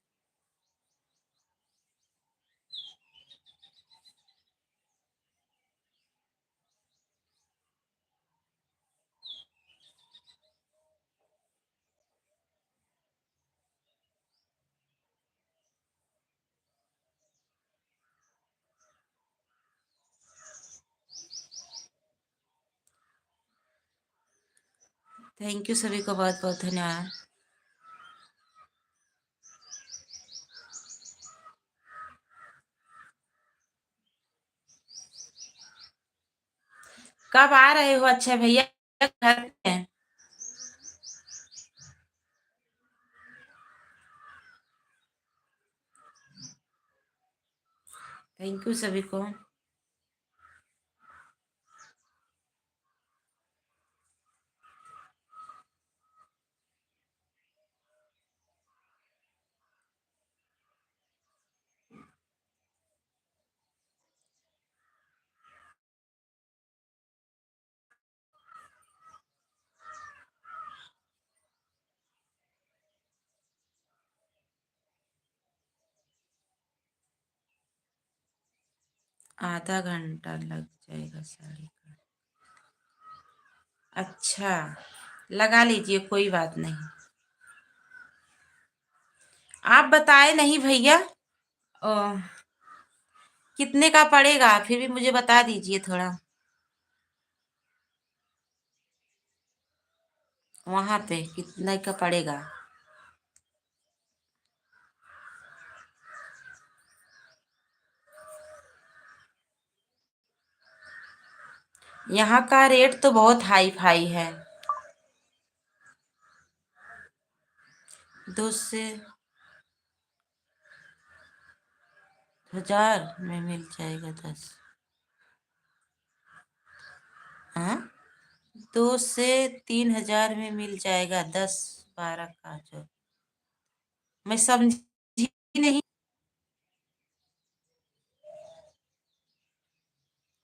थैंक यू सभी को, बहुत बहुत धन्यवाद। कब आ रहे हो अच्छा भैया, घर में? थैंक यू सभी को। आधा घंटा लग जाएगा साड़ी का? अच्छा, लगा लीजिए, कोई बात नहीं। आप बताए नहीं भैया, ओ, कितने का पड़ेगा, फिर भी मुझे बता दीजिए थोड़ा। वहां पे कितने का पड़ेगा? यहाँ का रेट तो बहुत हाई फाई है। 2 से 1000 में मिल जाएगा 10। हाँ, 2 से 3000 में मिल जाएगा 10-12 का जो। मैं समझी नहीं।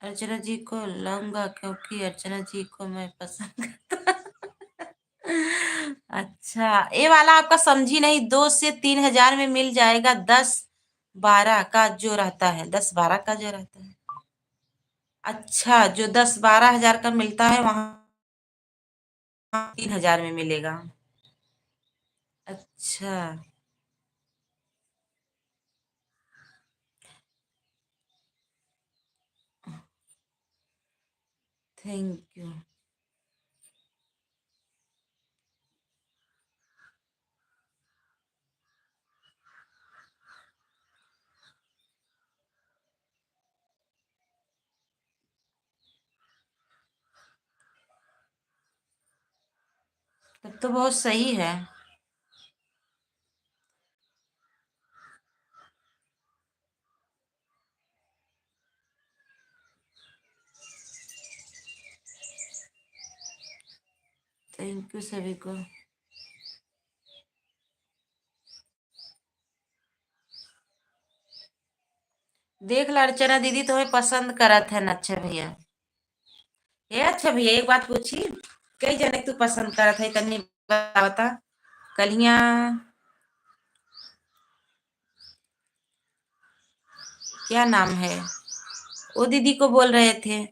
अर्चना जी को लाऊंगा क्योंकि अर्चना जी को मैं पसंद करता। अच्छा, ये वाला आपका समझी नहीं। 2 से 3000 में मिल जाएगा 10-12 का जो रहता है, 10-12 का जो रहता है। अच्छा, जो 10-12 हजार का मिलता है वहां 3000 में मिलेगा। अच्छा, थैंक यू। तब तो बहुत सही है। थैंक यू सभी को। देख ला अर्चना दीदी तुम्हें पसंद करत है न अच्छा भैया। ये अच्छा भैया एक बात पूछी, कई जने तू पसंद करत है तनी बता। कलिया क्या नाम है, वो दीदी को बोल रहे थे,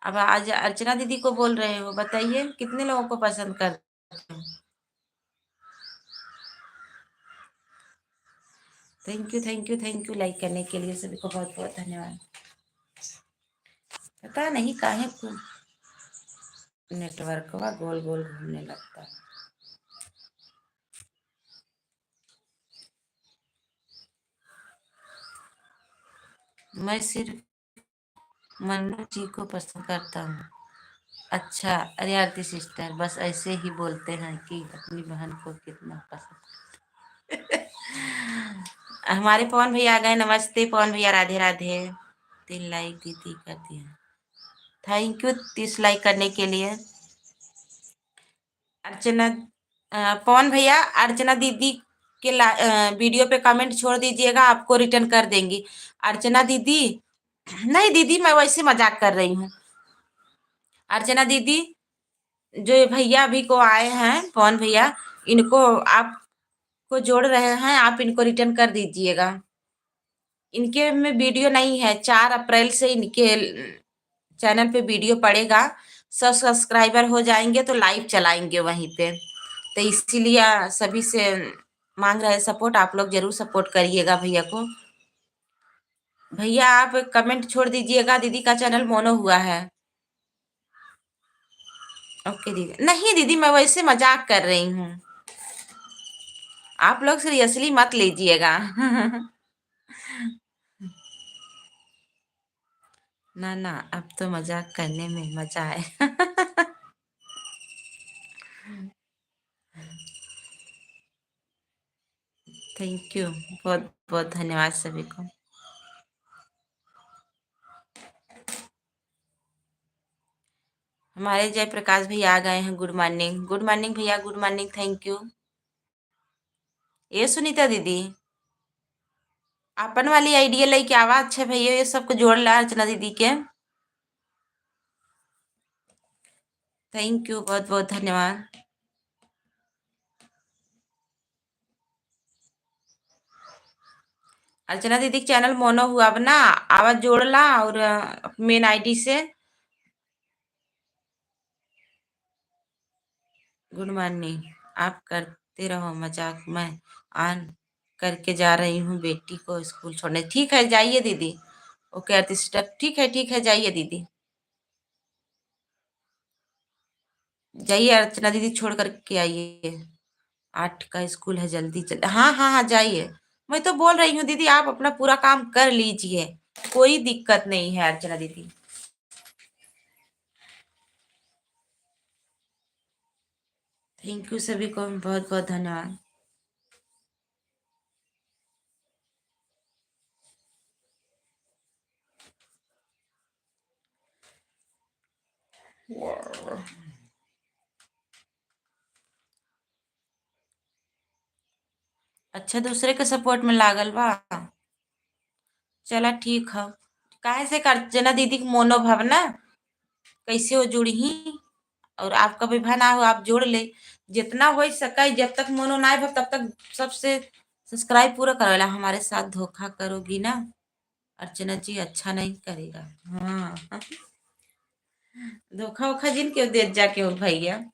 अब आज अर्चना दीदी को बोल रहे हो, बताइए कितने लोगों को पसंद करते हो। Thank you thank you thank you like करने के लिए सभी को बहुत बहुत धन्यवाद। पता नहीं काहे को नेटवर्क का गोल गोल घूमने लगता है। मैं सिर्फ मन्नू जी को पसंद करता हूँ। अच्छा, अरे आरती सिस्टर बस ऐसे ही बोलते हैं कि अपनी बहन को कितना पसंद। हमारे पवन भैया आ गए, नमस्ते पवन भैया, राधे राधे। 3 लाइक दीदी कर दिया, थैंक यू 30 लाइक करने के लिए। अर्चना पवन भैया अर्चना दीदी के वीडियो पे कमेंट छोड़ दीजिएगा, आपको रिटर्न कर देंगी। अर्चना दीदी नहीं दीदी मैं वैसे मजाक कर रही हूँ। अर्चना दीदी जो भैया अभी को आए हैं पवन भैया, इनको आपको जोड़ रहे हैं, आप इनको रिटर्न कर दीजिएगा। इनके में वीडियो नहीं है, 4 अप्रैल से इनके चैनल पे वीडियो पड़ेगा। 100 सब्सक्राइबर हो जाएंगे तो लाइव चलाएंगे वहीं पे, तो इसीलिए सभी से मांग रहे हैं सपोर्ट, आप लोग जरूर सपोर्ट करिएगा भैया को। भैया आप कमेंट छोड़ दीजिएगा, दीदी का चैनल मोनो हुआ है। ओके दीदी, नहीं दीदी मैं वैसे मजाक कर रही हूँ, आप लोग सीरियसली मत लीजिएगा। ना ना अब तो मजाक करने में मजा है। थैंक यू, बहुत बहुत धन्यवाद सभी को। हमारे जयप्रकाश भैया आ गए हैं, गुड मॉर्निंग, गुड मॉर्निंग भैया, गुड मॉर्निंग, थैंक यू। ये सुनीता दीदी अपन वाली आइडिया लेके आवा, अच्छा भैया ये सबको जोड़ ला अर्चना दीदी के। थैंक यू बहुत बहुत धन्यवाद। अर्चना दीदी का चैनल मोनो हुआ, अब ना आवाज जोड़ ला और मेन आईडी से। गुड मॉर्निंग, आप करते रहो मजाक, मैं ऑन करके जा रही हूँ बेटी को स्कूल छोड़ने। ठीक है जाइए दीदी। ओके आरती सिस्टर, ठीक है जाइए दीदी, जाइए अर्चना दीदी छोड़ करके आइए। 8 का स्कूल है, जल्दी चल, हाँ हाँ हाँ जाइए। मैं तो बोल रही हूँ दीदी आप अपना पूरा काम कर लीजिए, कोई दिक्कत नहीं है अर्चना दीदी। थैंक यू सभी को बहुत बहुत धन्यवाद। अच्छा दूसरे के सपोर्ट में लागल बा, चला ठीक है। काहे से अर्चना दीदी के मोनो भावना कैसे हो जुड़ी ही, और आपका भी ना हो आप जोड़ ले, जितना हो सका, जब तक मोनो ना हो तब तक सबसे सब्सक्राइब पूरा करेला। हमारे साथ धोखा करोगी ना अर्चना जी, अच्छा नहीं करेगा। हाँ धोखा वोखा जिन क्यों दे जाके हो भैया।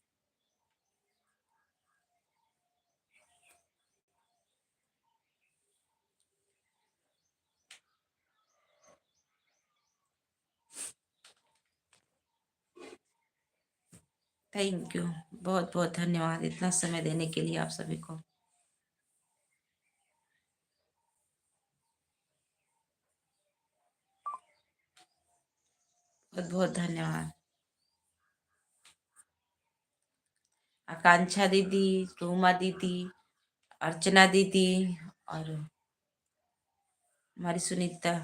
थैंक यू बहुत बहुत धन्यवाद इतना समय देने के लिए आप सभी को। बहुत बहुत धन्यवाद। आकांक्षा दीदी, रूमा दीदी, अर्चना दीदी और हमारी सुनीता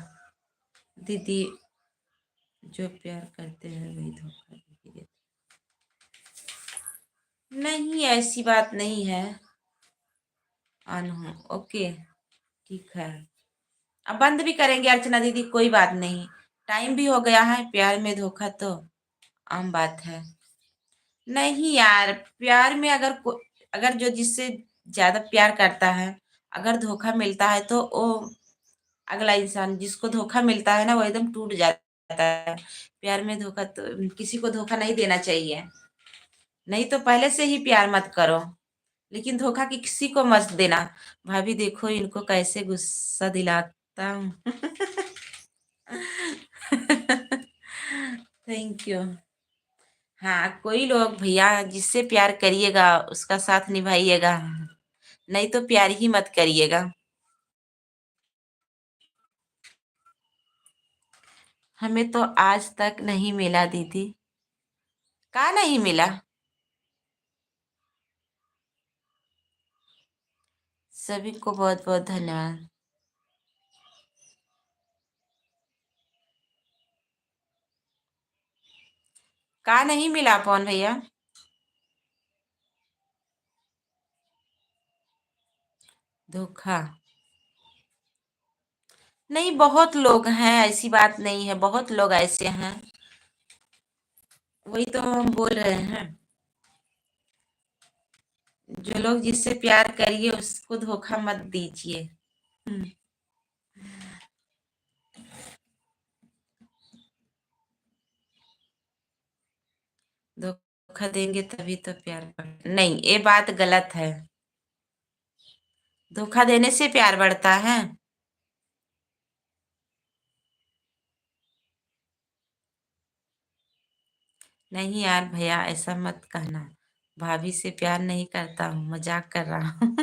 दीदी, जो प्यार करते हैं वही धोखा भी देते। नहीं ऐसी बात नहीं है, अनु ओके ठीक है, अब बंद भी करेंगे अर्चना दीदी, कोई बात नहीं। टाइम भी हो गया है, प्यार में धोखा तो आम बात है। नहीं यार, प्यार में अगर जो जिससे ज्यादा प्यार करता है, अगर धोखा मिलता है तो वो अगला इंसान जिसको धोखा मिलता है ना, वो एकदम टूट जाता है। प्यार में धोखा तो किसी को धोखा नहीं देना चाहिए। नहीं तो पहले से ही प्यार मत करो, लेकिन धोखा किसी को मत देना। भाभी देखो इनको कैसे गुस्सा दिलाता हूँ। Thank you. हाँ, कोई लोग भैया जिससे प्यार करिएगा उसका साथ निभाइएगा, नहीं तो प्यार ही मत करिएगा। हमें तो आज तक नहीं मिला दीदी। का नहीं मिला? सभी को बहुत बहुत धन्यवाद। का नहीं मिला पवन भैया? धोखा? नहीं, बहुत लोग हैं, ऐसी बात नहीं है, बहुत लोग ऐसे हैं। वही तो हम बोल रहे हैं। जो लोग जिससे प्यार करिए उसको धोखा मत दीजिए। हम्म, धोखा देंगे तभी तो प्यार नहीं, ये बात गलत है। धोखा देने से प्यार बढ़ता है? नहीं यार भैया, ऐसा मत कहना। भाभी से प्यार नहीं करता हूँ, मजाक कर रहा हूँ।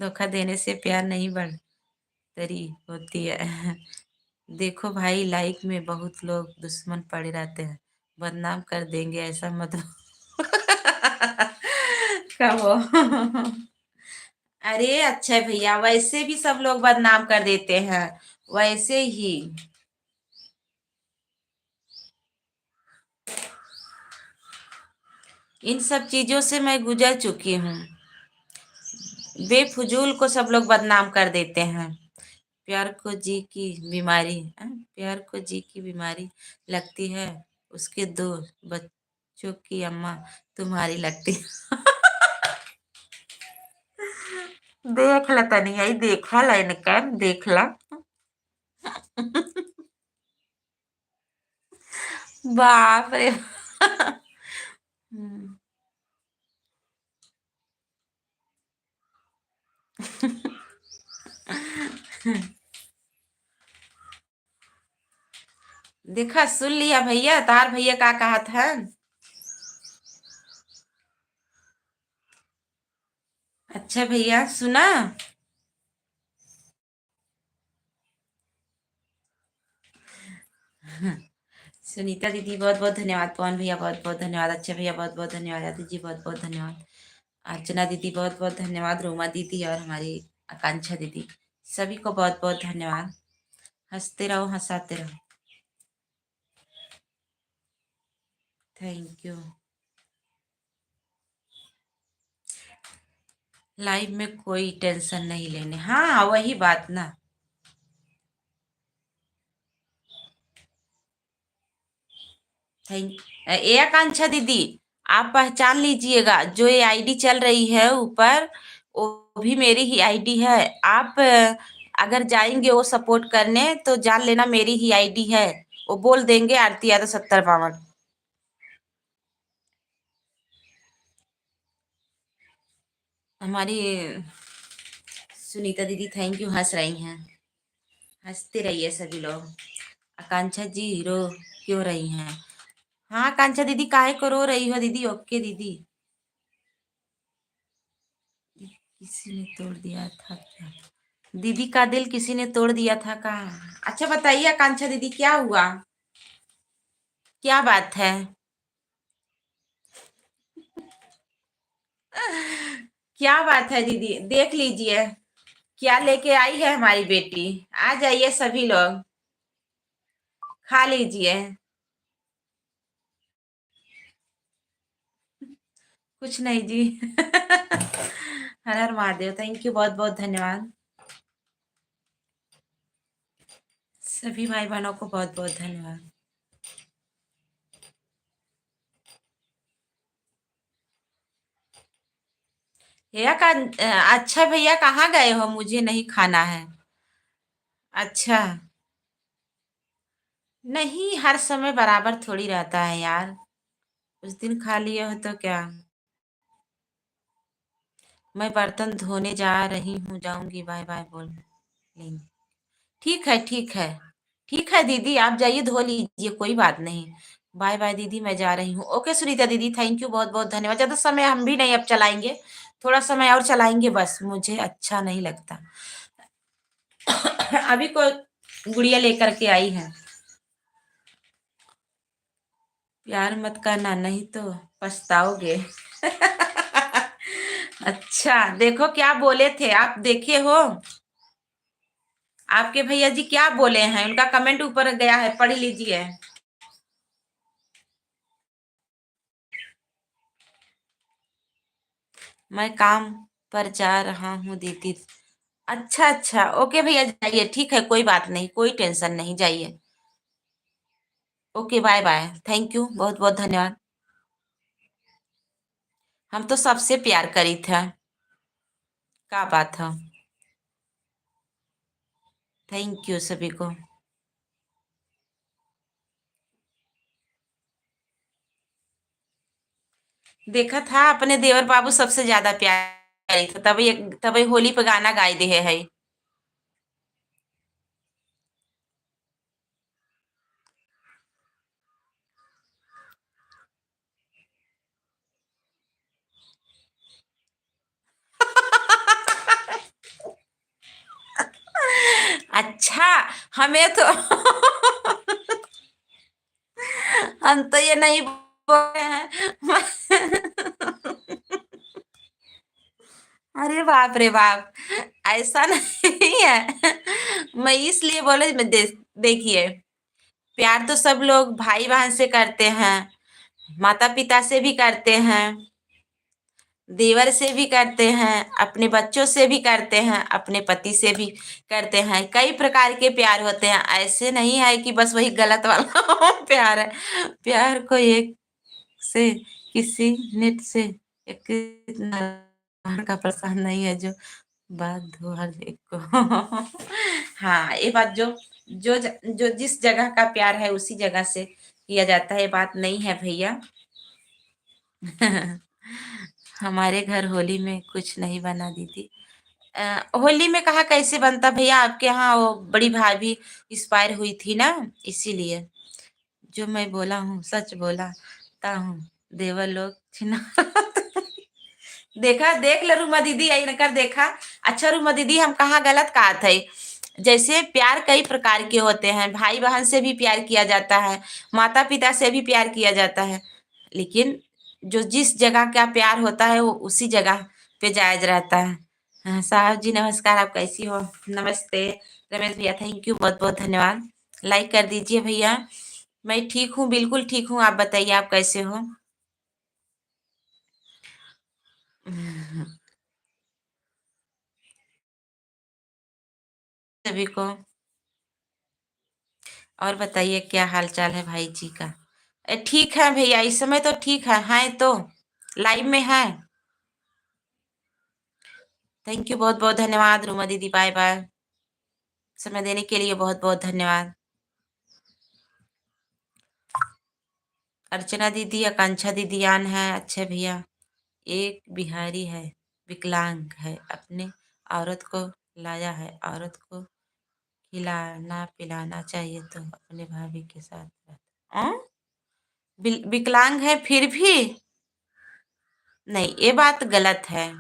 धोखा देने से प्यार नहीं बढ़तरी होती है। देखो भाई, लाइफ में बहुत लोग दुश्मन पड़े रहते हैं, बदनाम कर देंगे, ऐसा मत। कहो। अरे अच्छा भैया, वैसे भी सब लोग बदनाम कर देते हैं, वैसे ही। इन सब चीजों से मैं गुजर चुकी हूँ। बेफजूल को सब लोग बदनाम कर देते हैं। प्यार को जी की बीमारी प्यार को जी की बीमारी लगती है, उसके दो बच्चों की अम्मा तुम्हारी लगती। देख ला तनी, आई देखा ला इनका, देख ला। बाप रे। हम्म। देखा, सुन लिया भैया, तार भैया का कहा था। अच्छा भैया सुना। सुनीता दीदी बहुत बहुत धन्यवाद, पवन भैया बहुत बहुत धन्यवाद, अच्छे भैया बहुत बहुत धन्यवाद, आदित्य जी बहुत बहुत धन्यवाद, अर्चना दीदी बहुत बहुत धन्यवाद, रोमा दीदी और हमारी आकांक्षा दीदी, सभी को बहुत बहुत धन्यवाद। हंसते रहो, हंसाते रहो। Thank you. लाइफ में कोई टेंशन नहीं लेने, हाँ वही बात ना। थैंक ए आकांक्षा दीदी, आप पहचान लीजिएगा, जो ये आईडी चल रही है ऊपर, वो भी मेरी ही आईडी है। आप अगर जाएंगे वो सपोर्ट करने तो जान लेना मेरी ही आईडी है। वो बोल देंगे आरती यादव 70 52। हमारी सुनीता दीदी थैंक यू, हंस रही हैं। हंसते रहिए सभी लोग। आकांक्षा जी रो क्यों रही हैं? हाँ आकांक्षा दीदी, काहे को रो रही हो दीदी? ओके दीदी। किसी ने तोड़ दिया था क्या? दीदी का दिल किसी ने तोड़ दिया था का? अच्छा बताइए आकांक्षा दीदी, क्या हुआ? क्या बात है? क्या बात है दीदी, देख लीजिए क्या लेके आई है हमारी बेटी। आ जाइए सभी लोग, खा लीजिए। कुछ नहीं जी। हर हर महादेव, थैंक यू, बहुत बहुत धन्यवाद। सभी भाई बहनों को बहुत बहुत धन्यवाद। भैया का अच्छा भैया कहाँ गए हो? मुझे नहीं खाना है। अच्छा। नहीं, हर समय बराबर थोड़ी रहता है यार। उस दिन खा लिए हो तो क्या। मैं बर्तन धोने जा रही हूँ, जाऊंगी, बाय बाय बोल लेंगे। ठीक है, ठीक है। ठीक है दीदी, आप जाइए धो लीजिए, कोई बात नहीं। बाय बाय दीदी, मैं जा रही हूँ। ओके सुनीता दीदी, थैंक यू, बहुत बहुत धन्यवाद। ज्यादा समय हम भी नहीं अब चलाएंगे, थोड़ा समय और चलाएंगे बस, मुझे अच्छा नहीं लगता। अभी कोई गुड़िया लेकर के आई है। प्यार मत करना, नहीं तो पछताओगे। अच्छा, देखो क्या बोले थे आप, देखे हो? आपके भैया जी क्या बोले हैं, उनका कमेंट ऊपर गया है, पढ़ लीजिए। मैं काम पर जा रहा हूँ दीदी। अच्छा अच्छा, ओके भैया जाइए, ठीक है, कोई बात नहीं, कोई टेंशन नहीं, जाइए। Okay bye bye, thank you, बहुत बहुत धन्यवाद। हम तो सबसे प्यार करी थे। क्या बात है। थैंक यू सभी को। देखा था अपने देवर बाबू सबसे ज्यादा प्यार करी थे, तभी तभी होली पे गाना गाई दे है। अच्छा, हमें तो हम तो ये नहीं बोले हैं। अरे बाप रे बाप, ऐसा नहीं है। मैं इसलिए बोले, देखिए, प्यार तो सब लोग भाई बहन से करते हैं, माता पिता से भी करते हैं, देवर से भी करते हैं, अपने बच्चों से भी करते हैं, अपने पति से भी करते हैं। कई प्रकार के प्यार होते हैं, ऐसे नहीं है कि बस वही गलत वाला प्यार है। प्यार को एक से, किसी नेट से, एक का परेशान नहीं है जो बात दो हर एक को। हाँ, ये बात जो जिस जगह का प्यार है उसी जगह से किया जाता है, ये बात नहीं है भैया। हमारे घर होली में कुछ नहीं बना दीदी। होली में कहा कैसे बनता भैया, आपके यहाँ वो बड़ी भाभी एक्सपायर हुई थी ना, इसीलिए। जो मैं बोला हूँ सच बोला ता हूँ, देवर लोग छिना। देखा, देख ले रूमा दीदी, आई नकर देखा। अच्छा रूमा दीदी, हम कहाँ गलत कहा थे? जैसे प्यार कई प्रकार के होते हैं, भाई बहन से भी प्यार किया जाता है, माता पिता से भी प्यार किया जाता है, लेकिन जो जिस जगह का प्यार होता है वो उसी जगह पे जायज रहता है। हाँ, साहब जी नमस्कार, आप कैसी हो? नमस्ते रमेश भैया, थैंक यू, बहुत बहुत धन्यवाद। लाइक कर दीजिए भैया। मैं ठीक हूँ, बिल्कुल ठीक हूँ, आप बताइए आप कैसे हो? सभी को। और बताइए क्या हाल चाल है भाई जी का? ठीक है भैया, इस समय तो ठीक है तो लाइव में है। थैंक यू, बहुत बहुत धन्यवाद रूमा दीदी, बाय बाय। समय देने के लिए बहुत बहुत धन्यवाद। अर्चना दीदी, आकांक्षा दीदी आन है, अच्छे भैया। एक बिहारी है, विकलांग है, अपने औरत को लाया है, औरत को खिलाना पिलाना चाहिए तो अपने भाभी के साथ रहता। विकलांग है फिर भी? नहीं, ये बात गलत है।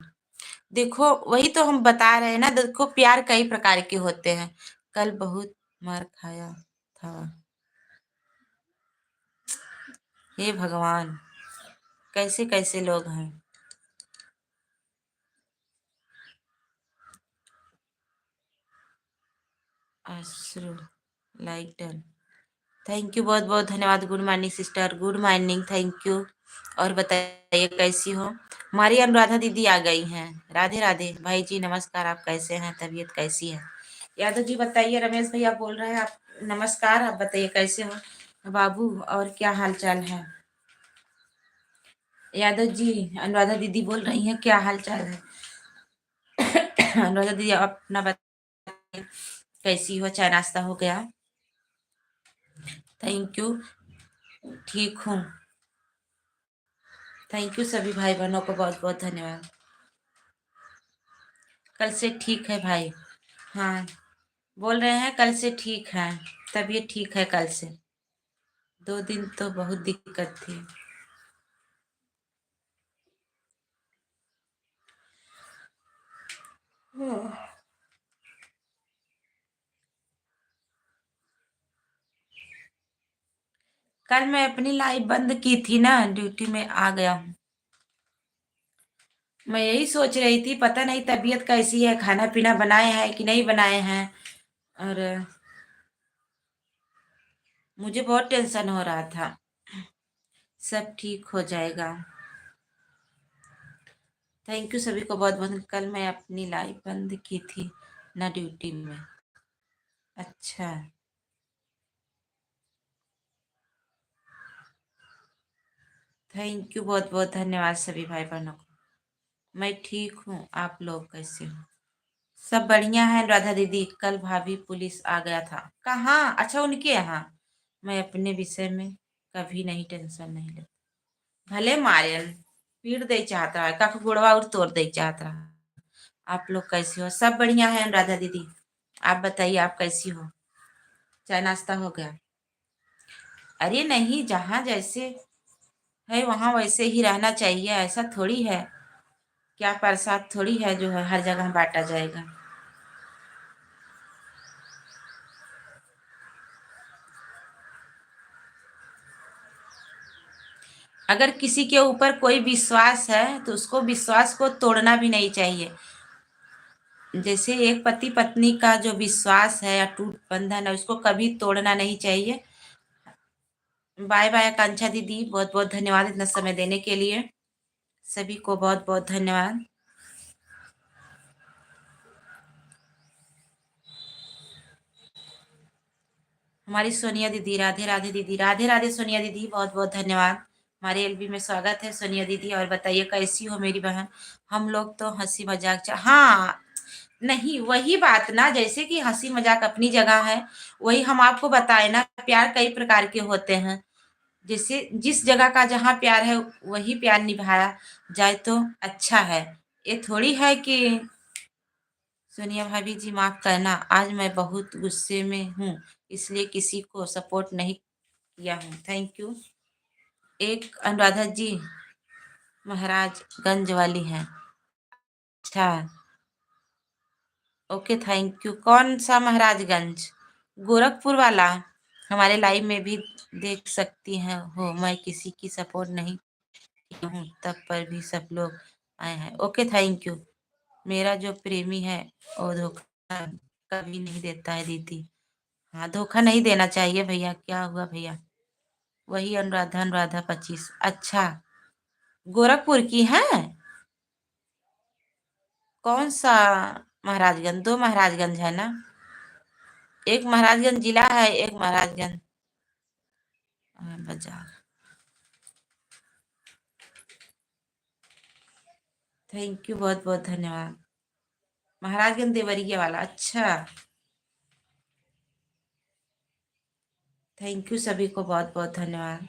देखो, वही तो हम बता रहे हैं ना, देखो प्यार कई प्रकार के होते हैं। कल बहुत मार खाया था। हे भगवान, कैसे कैसे लोग हैं। अश्रु, लाइक डन, थैंक यू, बहुत बहुत धन्यवाद। Good morning sister, good morning, thank you. और बताइए कैसी हो? हमारी अनुराधा दीदी आ गई हैं। राधे राधे भाई जी, नमस्कार, आप कैसे हैं, तबीयत कैसी है? यादव जी बताइए, रमेश भैया बोल रहे हैं आप नमस्कार, आप बताइए कैसे हो बाबू, और क्या हाल चाल है? यादव जी, अनुराधा दीदी बोल रही हैं, क्या हाल चाल है? अनुराधा दीदी, आप अपना बताइए, कैसी हो? चाय नाश्ता हो गया? Thank you. ठीक हूँ। थैंक यू सभी भाई बहनों को बहुत बहुत धन्यवाद। कल से ठीक है भाई। हाँ, बोल रहे हैं कल से ठीक है, तबीयत ठीक है कल से। 2 दिन तो बहुत दिक्कत थी। कल मैं अपनी लाइफ बंद की थी ना, ड्यूटी में आ गया हूँ। मैं यही सोच रही थी, पता नहीं तबीयत कैसी है, खाना पीना बनाए हैं कि नहीं बनाए हैं। और मुझे बहुत टेंशन हो रहा था। सब ठीक हो जाएगा। थैंक यू सभी को बहुत बहुत। कल मैं अपनी लाइफ बंद की थी ना ड्यूटी में। अच्छा, थैंक यू, बहुत बहुत धन्यवाद सभी भाई बहनों को। मैं ठीक हूँ, आप लोग कैसे हो? सब बढ़िया है राधा दीदी। कल भाभी पुलिस आ गया था। कहाँ? अच्छा, उनके यहाँ। मैं अपने विषय में कभी नहीं टेंशन नहीं लेती। भले मारियन, पीट दे चाहता है, कख गुड़वा और तोड़ दे चाहता है। आप लोग कैसी हो? सब बढ़िया है राधा दीदी। आप बताइए, आप कैसी हो? चाय नाश्ता हो गया? अरे नहीं, जहाँ जैसे है वहां वैसे ही रहना चाहिए, ऐसा थोड़ी है। क्या प्रसाद थोड़ी है जो है हर जगह बांटा जाएगा। अगर किसी के ऊपर कोई विश्वास है तो उसको विश्वास को तोड़ना भी नहीं चाहिए। जैसे एक पति पत्नी का जो विश्वास है या टूट बंधन है, उसको कभी तोड़ना नहीं चाहिए। बाय बाय आकांक्षा दीदी, बहुत बहुत धन्यवाद इतना समय देने के लिए। सभी को बहुत बहुत धन्यवाद। हमारी सोनिया दीदी, राधे राधे दीदी, राधे राधे सोनिया दीदी, बहुत बहुत धन्यवाद। हमारे एलबी में स्वागत है सोनिया दीदी। और बताइए कैसी हो मेरी बहन? हम लोग तो हंसी मजाक हाँ, नहीं वही बात ना, जैसे कि हंसी मजाक अपनी जगह है, वही हम आपको बताए ना, प्यार कई प्रकार के होते हैं। जैसे जिस जगह का जहाँ प्यार है वही प्यार निभाया जाए तो अच्छा है। ये थोड़ी है कि सोनिया भाभी जी माफ करना, आज मैं बहुत गुस्से में हूँ, इसलिए किसी को सपोर्ट नहीं किया हूँ। Thank you. एक अनुराधा जी महाराजगंज वाली हैं। अच्छा, ओके, थैंक यू। कौन सा महाराजगंज? गोरखपुर वाला? हमारे लाइव में भी देख सकती हैं हो, मैं किसी की सपोर्ट नहीं की हूँ, तब पर भी सब लोग आए हैं। Okay, thank you. मेरा जो प्रेमी है वो धोखा कभी नहीं देता है दीदी। हाँ, धोखा नहीं देना चाहिए भैया। क्या हुआ भैया? वही अनुराधा, अनुराधा 25। अच्छा, गोरखपुर की है? कौन सा महाराजगंज? दो महाराजगंज है ना? एक महाराजगंज जिला है, एक महाराजगंज बाजार। थैंक यू, बहुत बहुत धन्यवाद। महाराजगंज देवरिया वाला, अच्छा। थैंक यू, सभी को बहुत बहुत धन्यवाद।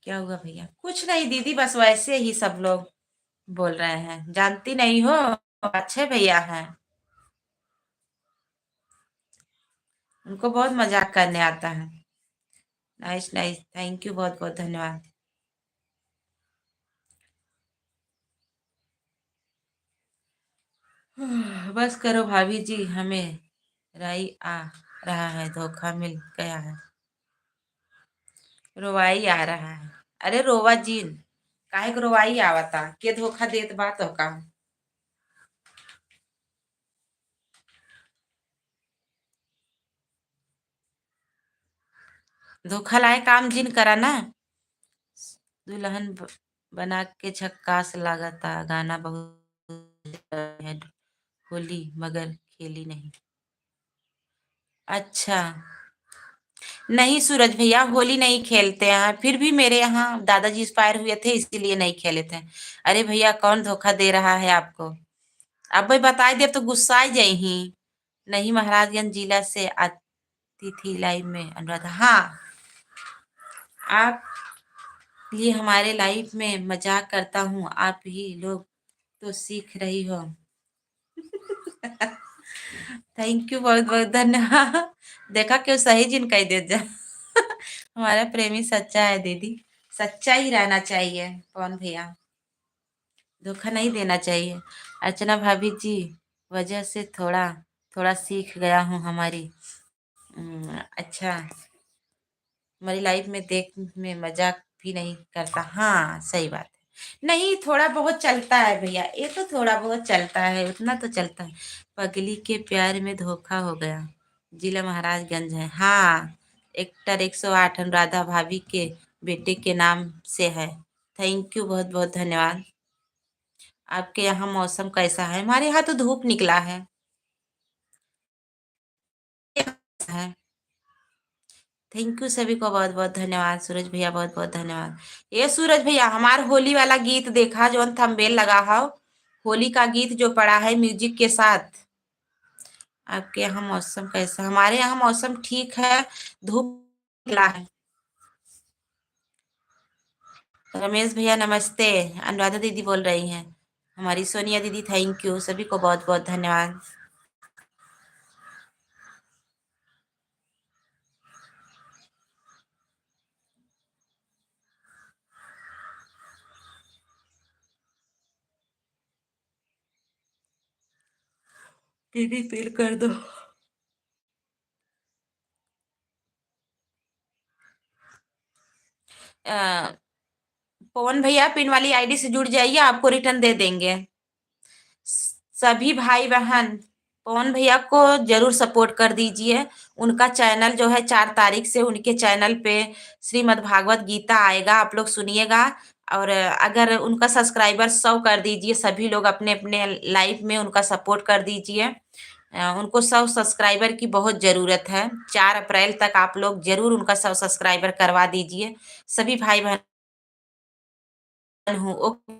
क्या हुआ भैया? कुछ नहीं दीदी, बस वैसे ही सब लोग बोल रहे हैं, जानती नहीं हो, अच्छे भैया हैं। उनको बहुत मजाक करने आता है। नाइस नाइस, थैंक यू, बहुत बहुत धन्यवाद। बस करो भाभी जी, हमें राई आ रहा है, धोखा मिल गया है। रोवाई आ रहा है। अरे रोवा जीन, काहे को रोवाई आवता के धोखा देत बात हो का? धोखा लाए काम जिन करा ना। दुल्हन बना के झक्कास लागता, गाना बहुत है, होली मगर खेली नहीं। अच्छा। नहीं सूरज भैया, होली नहीं खेलते हैं, फिर भी मेरे यहाँ दादाजी एक्सपायर हुए थे इसीलिए नहीं खेले थे। अरे भैया कौन धोखा दे रहा है आपको? अब भाई बता दे तो गुस्सा जाई ही। नहीं, महाराजगंज जिला से आती थी लाइव में अनुराधा। हाँ, आप ये हमारे लाइफ में मजाक करता हूँ, आप ही लोग तो सीख रही हो। थैंक यू, बहुत बहुत धन्यवाद। देखा क्यों सही जिन कह दे जा। हमारा प्रेमी सच्चा है दीदी, सच्चा ही रहना चाहिए पवन भैया, धोखा नहीं देना चाहिए। अर्चना भाभी जी, वजह से थोड़ा थोड़ा सीख गया हूँ हमारी। अच्छा, हमारी लाइफ में देख में मजाक भी नहीं करता। हाँ सही बात है। नहीं, थोड़ा बहुत चलता है भैया, ये तो थोड़ा बहुत चलता है, उतना तो चलता है। पगली के प्यार में धोखा हो गया, जिला महाराजगंज है। हाँ, एक्टर 108 अनुराधा भाभी के बेटे के नाम से है। थैंक यू, बहुत बहुत धन्यवाद। आपके यहाँ मौसम कैसा है? हमारे यहाँ तो धूप निकला है। है। थैंक यू सभी को, बहुत बहुत धन्यवाद। सूरज भैया बहुत बहुत धन्यवाद। ये सूरज भैया, हमार होली वाला गीत देखा जो थंबनेल लगा हो? होली का गीत जो पड़ा है म्यूजिक के साथ। आपके यहाँ मौसम कैसा? हमारे यहाँ मौसम ठीक है, धूप निकला है। रमेश भैया नमस्ते, अनुराधा दीदी बोल रही हैं। हमारी सोनिया दीदी, थैंक यू सभी को, बहुत बहुत धन्यवाद। दीदी फिल कर दो। अ, पवन भैया पिन वाली आईडी से जुड़ जाइए, आपको रिटर्न दे देंगे। सभी भाई बहन पवन भैया को जरूर सपोर्ट कर दीजिए। उनका चैनल जो है 4 तारीख से उनके चैनल पे श्रीमद् भागवत गीता आएगा, आप लोग सुनिएगा। और अगर उनका सब्सक्राइबर 100 कर दीजिए, सभी लोग अपने अपने लाइफ में उनका सपोर्ट कर दीजिए। उनको 100 सब्सक्राइबर की बहुत ज़रूरत है। 4 अप्रैल तक आप लोग जरूर उनका 100 सब्सक्राइबर करवा दीजिए, सभी भाई बहन हूँ। ओके,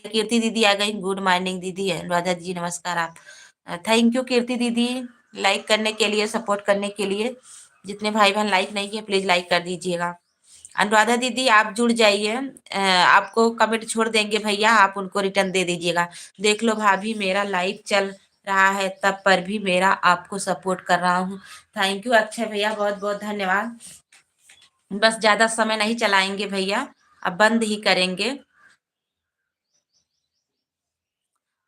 कीर्ति दीदी आ गई। गुड मॉर्निंग दीदी, अनुराधा जी नमस्कार। आप थैंक यू कीर्ति दीदी, लाइक करने के लिए, सपोर्ट करने के लिए। जितने भाई बहन लाइक नहीं किए प्लीज लाइक कर दीजिएगा। अनुराधा दीदी आप जुड़ जाइए, आपको कमेंट छोड़ देंगे भैया, आप उनको रिटर्न दे दीजिएगा। देख लो भाभी, मेरा लाइव चल रहा है तब पर भी मेरा आपको सपोर्ट कर रहा हूँ। थैंक यू अक्षय भैया, बहुत बहुत धन्यवाद। बस ज्यादा समय नहीं चलाएंगे भैया, अब बंद ही करेंगे।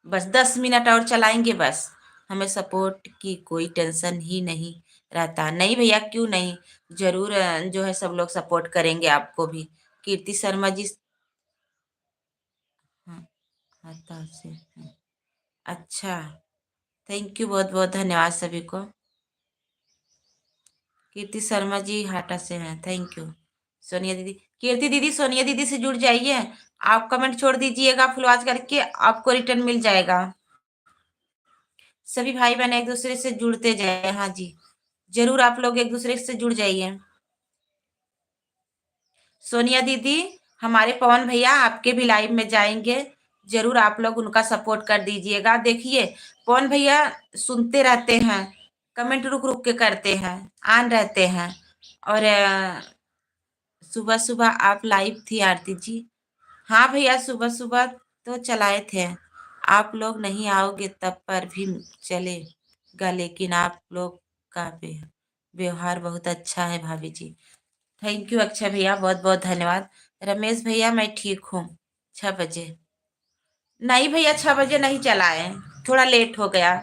बस 10 मिनट और चलाएंगे बस। हमें सपोर्ट की कोई टेंशन ही नहीं रहता। नहीं भैया, क्यों नहीं, जरूर जो है सब लोग सपोर्ट करेंगे आपको भी। कीर्ति शर्मा जी। हाँ, हाथा से हैं। अच्छा, थैंक यू, बहुत बहुत धन्यवाद सभी को। कीर्ति शर्मा जी हाटा से हैं, थैंक यू। सोनिया दीदी, कीर्ति दीदी सोनिया दीदी से जुड़ जाइए। आप कमेंट छोड़ दीजिएगा, फुलवाच करके आपको रिटर्न मिल जाएगा। सभी भाई बहन एक दूसरे से जुड़ते जाए। हाँ जी, जरूर आप लोग एक दूसरे से जुड़ जाइए। सोनिया दीदी, हमारे पवन भैया आपके भी लाइव में जाएंगे, जरूर आप लोग उनका सपोर्ट कर दीजिएगा। देखिए, पवन भैया सुनते रहते हैं, कमेंट रुक रुक के करते हैं, आन रहते हैं। और सुबह सुबह आप लाइव थी आरती जी? हाँ भैया, सुबह सुबह तो चलाए थे। आप लोग नहीं आओगे तब पर भी चलेगा, लेकिन आप लोग का व्यवहार बहुत अच्छा है भाभी जी। थैंक यू अक्षय भैया, बहुत बहुत धन्यवाद। रमेश भैया मैं ठीक हूँ, 6 बजे। नहीं भैया, 6 बजे नहीं चलाए, थोड़ा लेट हो गया।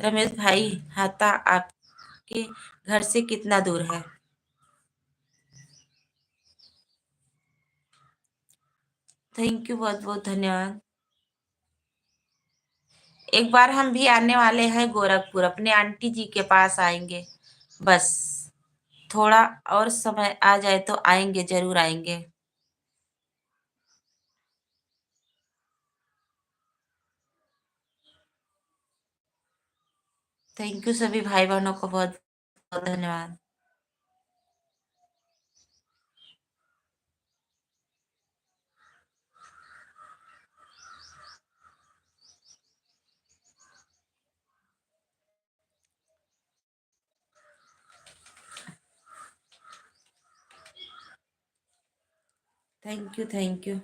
रमेश भाई, हाथा आपके घर से कितना दूर है? थैंक यू, बहुत बहुत धन्यवाद। एक बार हम भी आने वाले हैं गोरखपुर, अपने आंटी जी के पास आएंगे। बस थोड़ा और समय आ जाए तो आएंगे, जरूर आएंगे। थैंक यू सभी भाई बहनों को बहुत बहुत धन्यवाद। Thank you, thank you.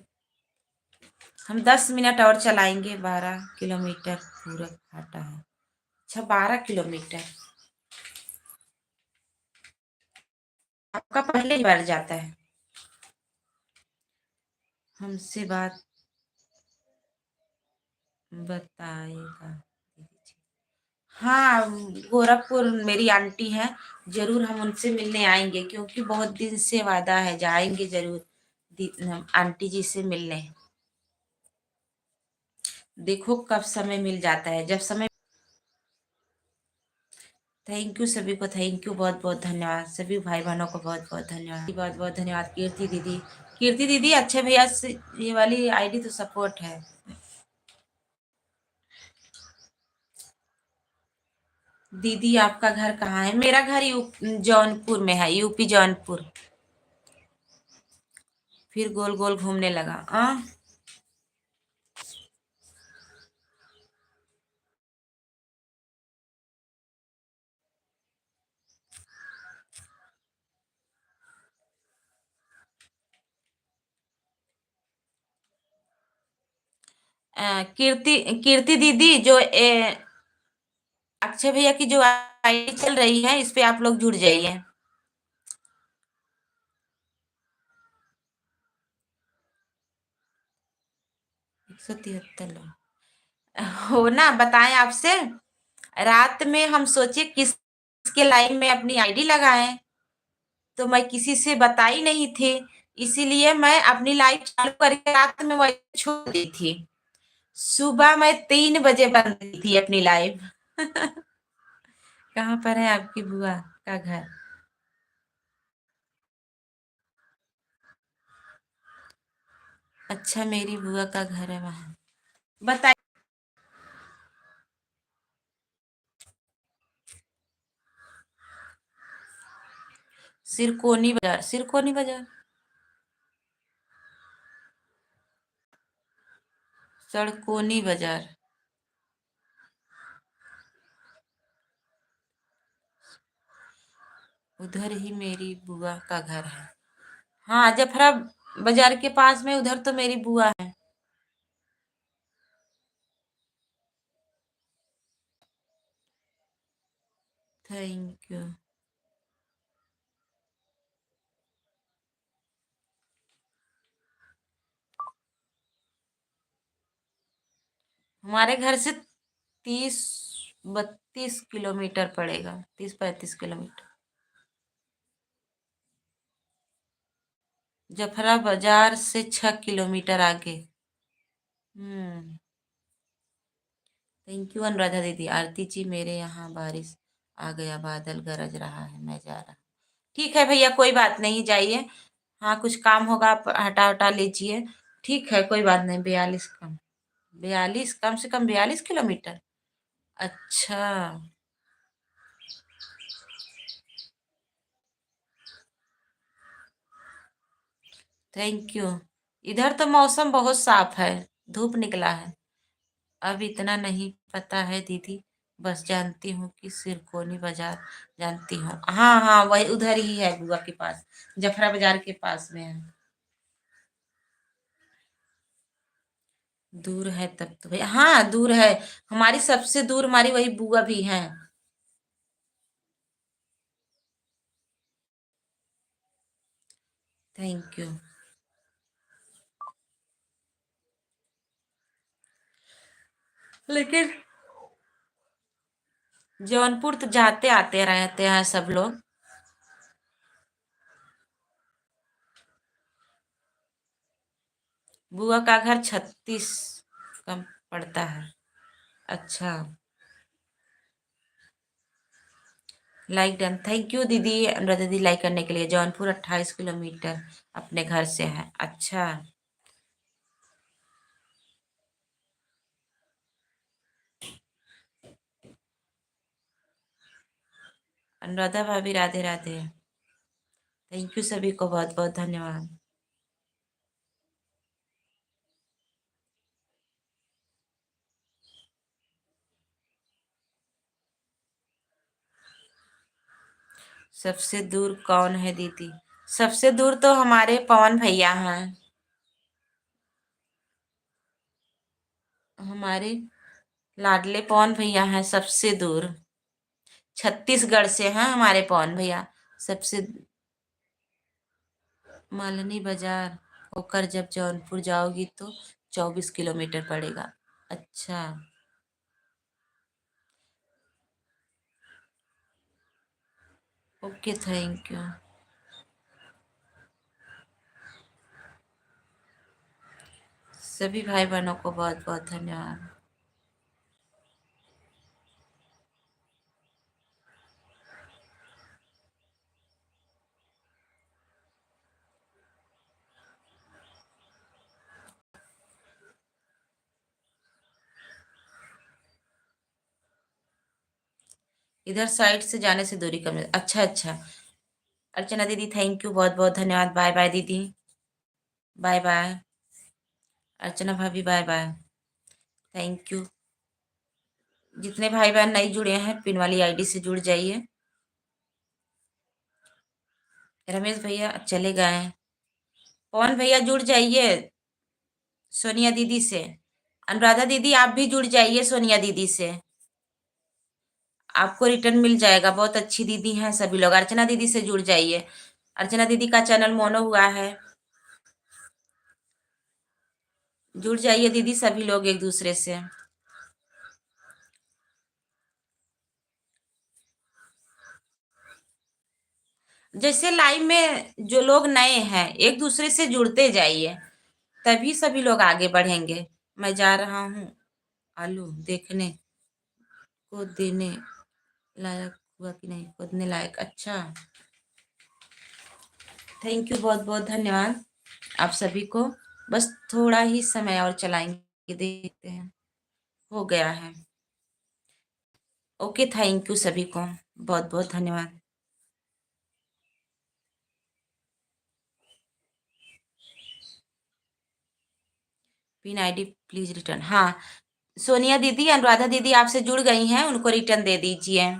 हम 10 मिनट और चलाएंगे, 12 किलोमीटर पूरा फाटा है। अच्छा, 12 किलोमीटर। आपका पहले ही बढ़ जाता है। हमसे बात बताएगा दीदी जी। हाँ, गोरखपुर मेरी आंटी है, जरूर हम उनसे मिलने आएंगे, क्योंकि बहुत दिन से वादा है, जाएंगे जरूर आंटी जी से मिलने। देखो कब समय मिल जाता है, जब समय। थैंक यू सभी को, थैंक यू, बहुत बहुत धन्यवाद सभी भाई बहनों को, बहुत बहुत धन्यवाद, बहुत बहुत धन्यवाद। कीर्ति दीदी, कीर्ति दीदी अच्छे भैया से ये वाली आईडी तो सपोर्ट है। दीदी आपका घर कहाँ है? मेरा घर जौनपुर में है, यूपी जौनपुर। फिर गोल गोल घूमने लगा। कीर्ति, कीर्ति दीदी जो अक्षय भैया की जो आईडी चल रही है, इस पे आप लोग जुड़ जाइए। 173 लोग हो ना, बताएं आपसे। रात में हम सोचे किसके लाइन में अपनी आईडी लगाएं, तो मैं किसी से बताई नहीं थी, इसीलिए मैं अपनी लाइव चालू करके रात में वही छोड़ दी थी। सुबह मैं 3 बजे बंद की थी अपनी लाइव। कहाँ पर है आपकी बुआ का घर? अच्छा, मेरी बुआ का घर है वहां। बताइए। सिरकोनी बाजार, सिरकोनी बाजार, सड़कोनी बाजार। उधर ही मेरी बुआ का घर है। हाँ, जफरा बाजार के पास में, उधर तो मेरी बुआ है। Thank you. हमारे घर से 30-32 किलोमीटर पड़ेगा, 30-35 किलोमीटर। जफरा बाजार से 6 किलोमीटर आगे। हम्म। थैंक यू अनुराधा दीदी। आरती जी, मेरे यहाँ बारिश आ गया, बादल गरज रहा है, मैं जा रहा। ठीक है भैया, कोई बात नहीं, जाइए। हाँ, कुछ काम होगा आप हटा हटा लीजिए। ठीक है, कोई बात नहीं। 42 कम, 42 कम से कम 42 किलोमीटर। अच्छा। Thank you. इधर तो मौसम बहुत साफ है, धूप निकला है। अब इतना नहीं पता है दीदी, बस जानती हूँ कि सिरकोनी बाजार जानती हूँ। हाँ हाँ, वही उधर ही है बुआ के पास, जफरा बाजार के पास में है। दूर है तब तो भैया, हाँ दूर है। हमारी सबसे दूर हमारी वही बुआ भी है। Thank you. लेकिन जौनपुर तो जाते आते रहते हैं सब लोग। बुआ का घर 36 कम पड़ता है। अच्छा। लाइक डन, थैंक यू दीदी, अनुराधा दीदी, लाइक करने के लिए। जौनपुर 28 किलोमीटर अपने घर से है। अच्छा। अनुराधा भाभी राधे राधे। थैंक यू सभी को बहुत बहुत धन्यवाद। सबसे दूर कौन है दीदी? सबसे दूर तो हमारे पवन भैया हैं। हमारे लाडले पवन भैया हैं सबसे दूर। छत्तीसगढ़ से हैं हमारे पवन भैया सबसे। मालनी बाजार होकर जब जौनपुर जाओगी तो 24 किलोमीटर पड़ेगा। अच्छा। Okay, thank you. सभी भाई बहनों को बहुत बहुत धन्यवाद। इधर साइड से जाने से दूरी कम है। अच्छा अच्छा। अर्चना दीदी थैंक यू, बहुत बहुत धन्यवाद। बाय बाय दीदी। Bye bye. अर्चना भाभी बाय बाय। Thank you. जितने भाई बहन नहीं जुड़े हैं पिन वाली आईडी से जुड़ जाइए। रमेश भैया चले गए हैं। पवन भैया जुड़ जाइए सोनिया दीदी से। अनुराधा दीदी आप भी जुड़ जाइए सोनिया दीदी से। आपको रिटर्न मिल जाएगा। बहुत अच्छी दीदी हैं सभी लोग। अर्चना दीदी से जुड़ जाइए। अर्चना दीदी का चैनल मोनो हुआ है। जुड़ जाइए दीदी सभी लोग एक दूसरे से। जैसे लाइव में जो लोग नए हैं एक दूसरे से जुड़ते जाइए, तभी सभी लोग आगे बढ़ेंगे। मैं जा रहा हूँ आलू देखने को देने लायक हुआ कि नहीं, खोदने लायक। अच्छा, थैंक यू, बहुत बहुत धन्यवाद आप सभी को। बस थोड़ा ही समय और चलाएंगे, देखते हैं। हो गया है। ओके, थैंक यू सभी को बहुत बहुत धन्यवाद। Pin ID please return. हाँ, सोनिया दीदी अनुराधा दीदी आपसे जुड़ गई हैं, उनको रिटर्न दे दीजिए।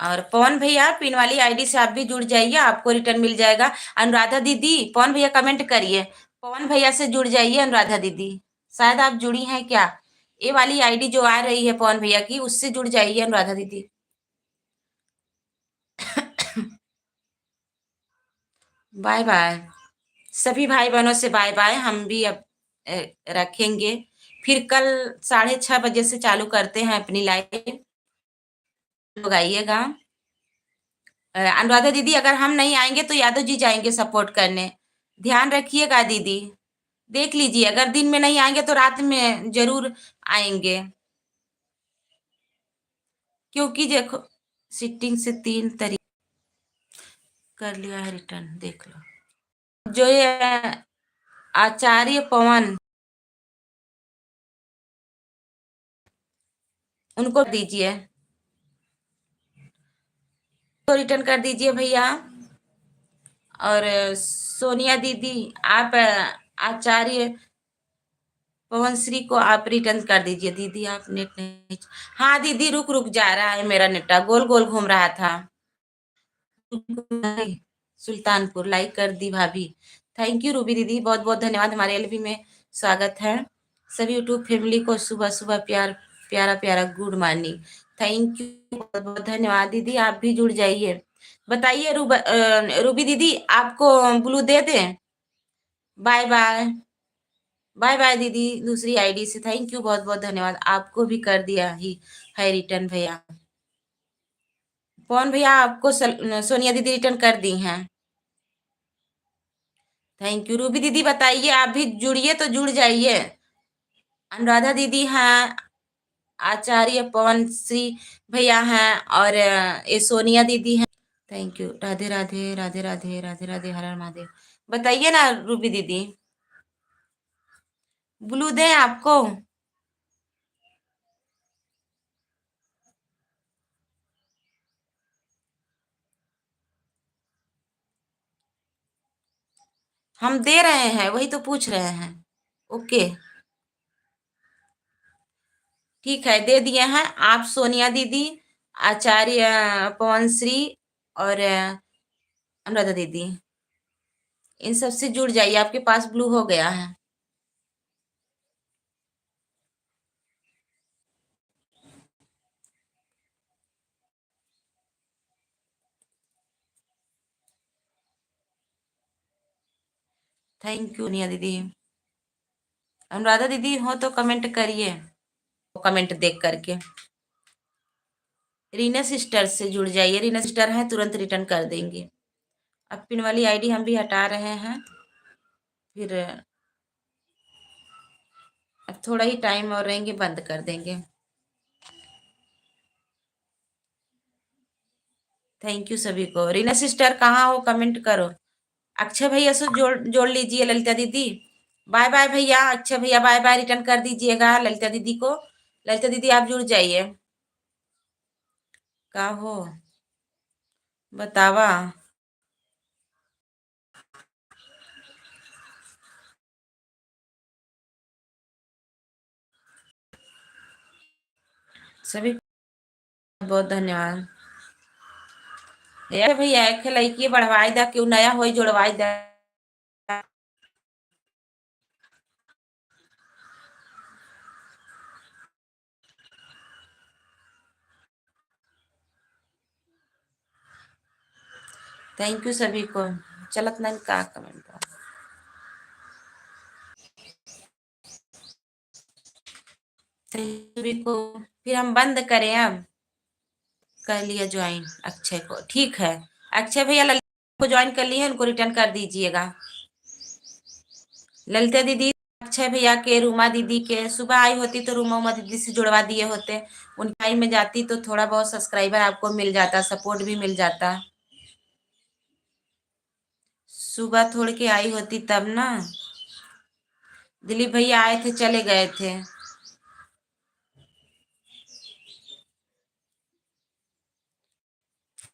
और पवन भैया पिन वाली आईडी से आप भी जुड़ जाइए, आपको रिटर्न मिल जाएगा। अनुराधा दीदी पवन भैया कमेंट करिए। पवन भैया से जुड़ जाइए अनुराधा दीदी। शायद आप जुड़ी हैं क्या? ये वाली आईडी जो आ रही है पवन भैया की, उससे जुड़ जाइए अनुराधा दीदी। बाय बाय सभी भाई बहनों से। Bye bye. हम भी अब रखेंगे। फिर कल 6:30 बजे से चालू करते हैं अपनी लाइव। लोग आइएगा। अनुराधा दीदी अगर हम नहीं आएंगे तो यादव जी जाएंगे सपोर्ट करने। ध्यान रखिएगा दीदी। देख लीजिए अगर दिन में नहीं आएंगे तो रात में जरूर आएंगे। क्योंकि देखो सिटिंग से 3 तरीके कर लिया है रिटर्न, देख लो। जो ये आचार्य पवन, उनको दीजिए तो रिटर्न कर दीजिए भैया। और सोनिया दीदी आप आचार्य पवन श्री को आप रिटर्न कर दीजिए। दीदी आप नेट नहीं। हाँ दीदी रुक रुक जा रहा है मेरा नेट, गोल गोल घूम रहा था। सुल्तानपुर लाइक कर दी भाभी। थैंक यू रूबी दीदी, बहुत बहुत धन्यवाद। हमारे एलबी में स्वागत है। सभी यूट्यूब फैमिली को सुबह सुबह प्यारा प्यारा गुड मॉर्निंग। थैंक यू, बहुत बहुत धन्यवाद दीदी। आप भी जुड़ जाइए। बताइए रूबी दीदी आपको ब्लू दे दें? Bye bye. बाय बाय दीदी दूसरी आईडी से। थैंक यू, बहुत बहुत धन्यवाद। आपको भी कर दिया ही है रिटर्न भैया। पवन भैया आपको सोनिया दीदी रिटर्न कर दी हैं। Thank you. रूबी दीदी बताइए आप भी जुड़िए तो जुड़ जाइए। अनुराधा दीदी हैं, आचार्य पवन श्री भैया हैं, और ये सोनिया दीदी हैं। Thank you. राधे राधे राधे राधे राधे राधे, हर हर महादेव। बताइए ना रूबी दीदी, ब्लू दें आपको? हम दे रहे हैं, वही तो पूछ रहे हैं। ओके, ठीक है, दे दिए हैं। आप सोनिया दीदी, आचार्य पवनश्री और अनुराधा दीदी, इन सब से जुड़ जाइए, आपके पास ब्लू हो गया है। थैंक यू सोनिया दीदी। अनुराधा दीदी हो तो कमेंट करिए, कमेंट देख करके। रीना सिस्टर से जुड़ जाइए, रीना सिस्टर है, तुरंत रिटर्न कर देंगे। अब पिन वाली आईडी हम भी हटा रहे हैं, फिर अब थोड़ा ही टाइम और रहेंगे, बंद कर देंगे। थैंक यू सभी को। रीना सिस्टर कहाँ हो, कमेंट करो। अक्षय भैया से जोड़ जोड़ लीजिए ललिता दीदी। बाय बाय भैया, अक्षय भैया बाय बाय, रिटर्न कर दीजिएगा ललिता दीदी को। ललिता दीदी आप जुड़ जाइए। का हो बतावा। सभी बहुत धन्यवाद। ए भैया एक लड़की बढ़वाई दा, क्यों नया होई जोड़वाई दा। थैंक यू सभी को। चलत नहीं का कमेंट बा। सभी को फिर हम बंद करें अब। कर लिया ज्वाइन अक्षय को, ठीक है। अक्षय भैया ललिता को ज्वाइन कर लिए, उनको रिटर्न कर दीजिएगा। ललिता दीदी, अक्षय भैया के, रूमा दीदी के, सुबह आई होती तो रूमा उमा दीदी से जुड़वा दिए होते। उनकी आई में जाती तो थोड़ा बहुत सब्सक्राइबर आपको मिल जाता, सपोर्ट भी मिल जाता। सुबह थोड़ के आई होती तब ना। दिलीप भैया आए थे, चले गए थे।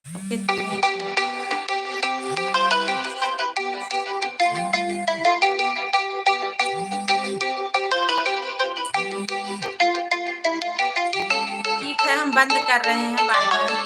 ओके, ठीक है, हम बंद कर रहे हैं। Bye bye.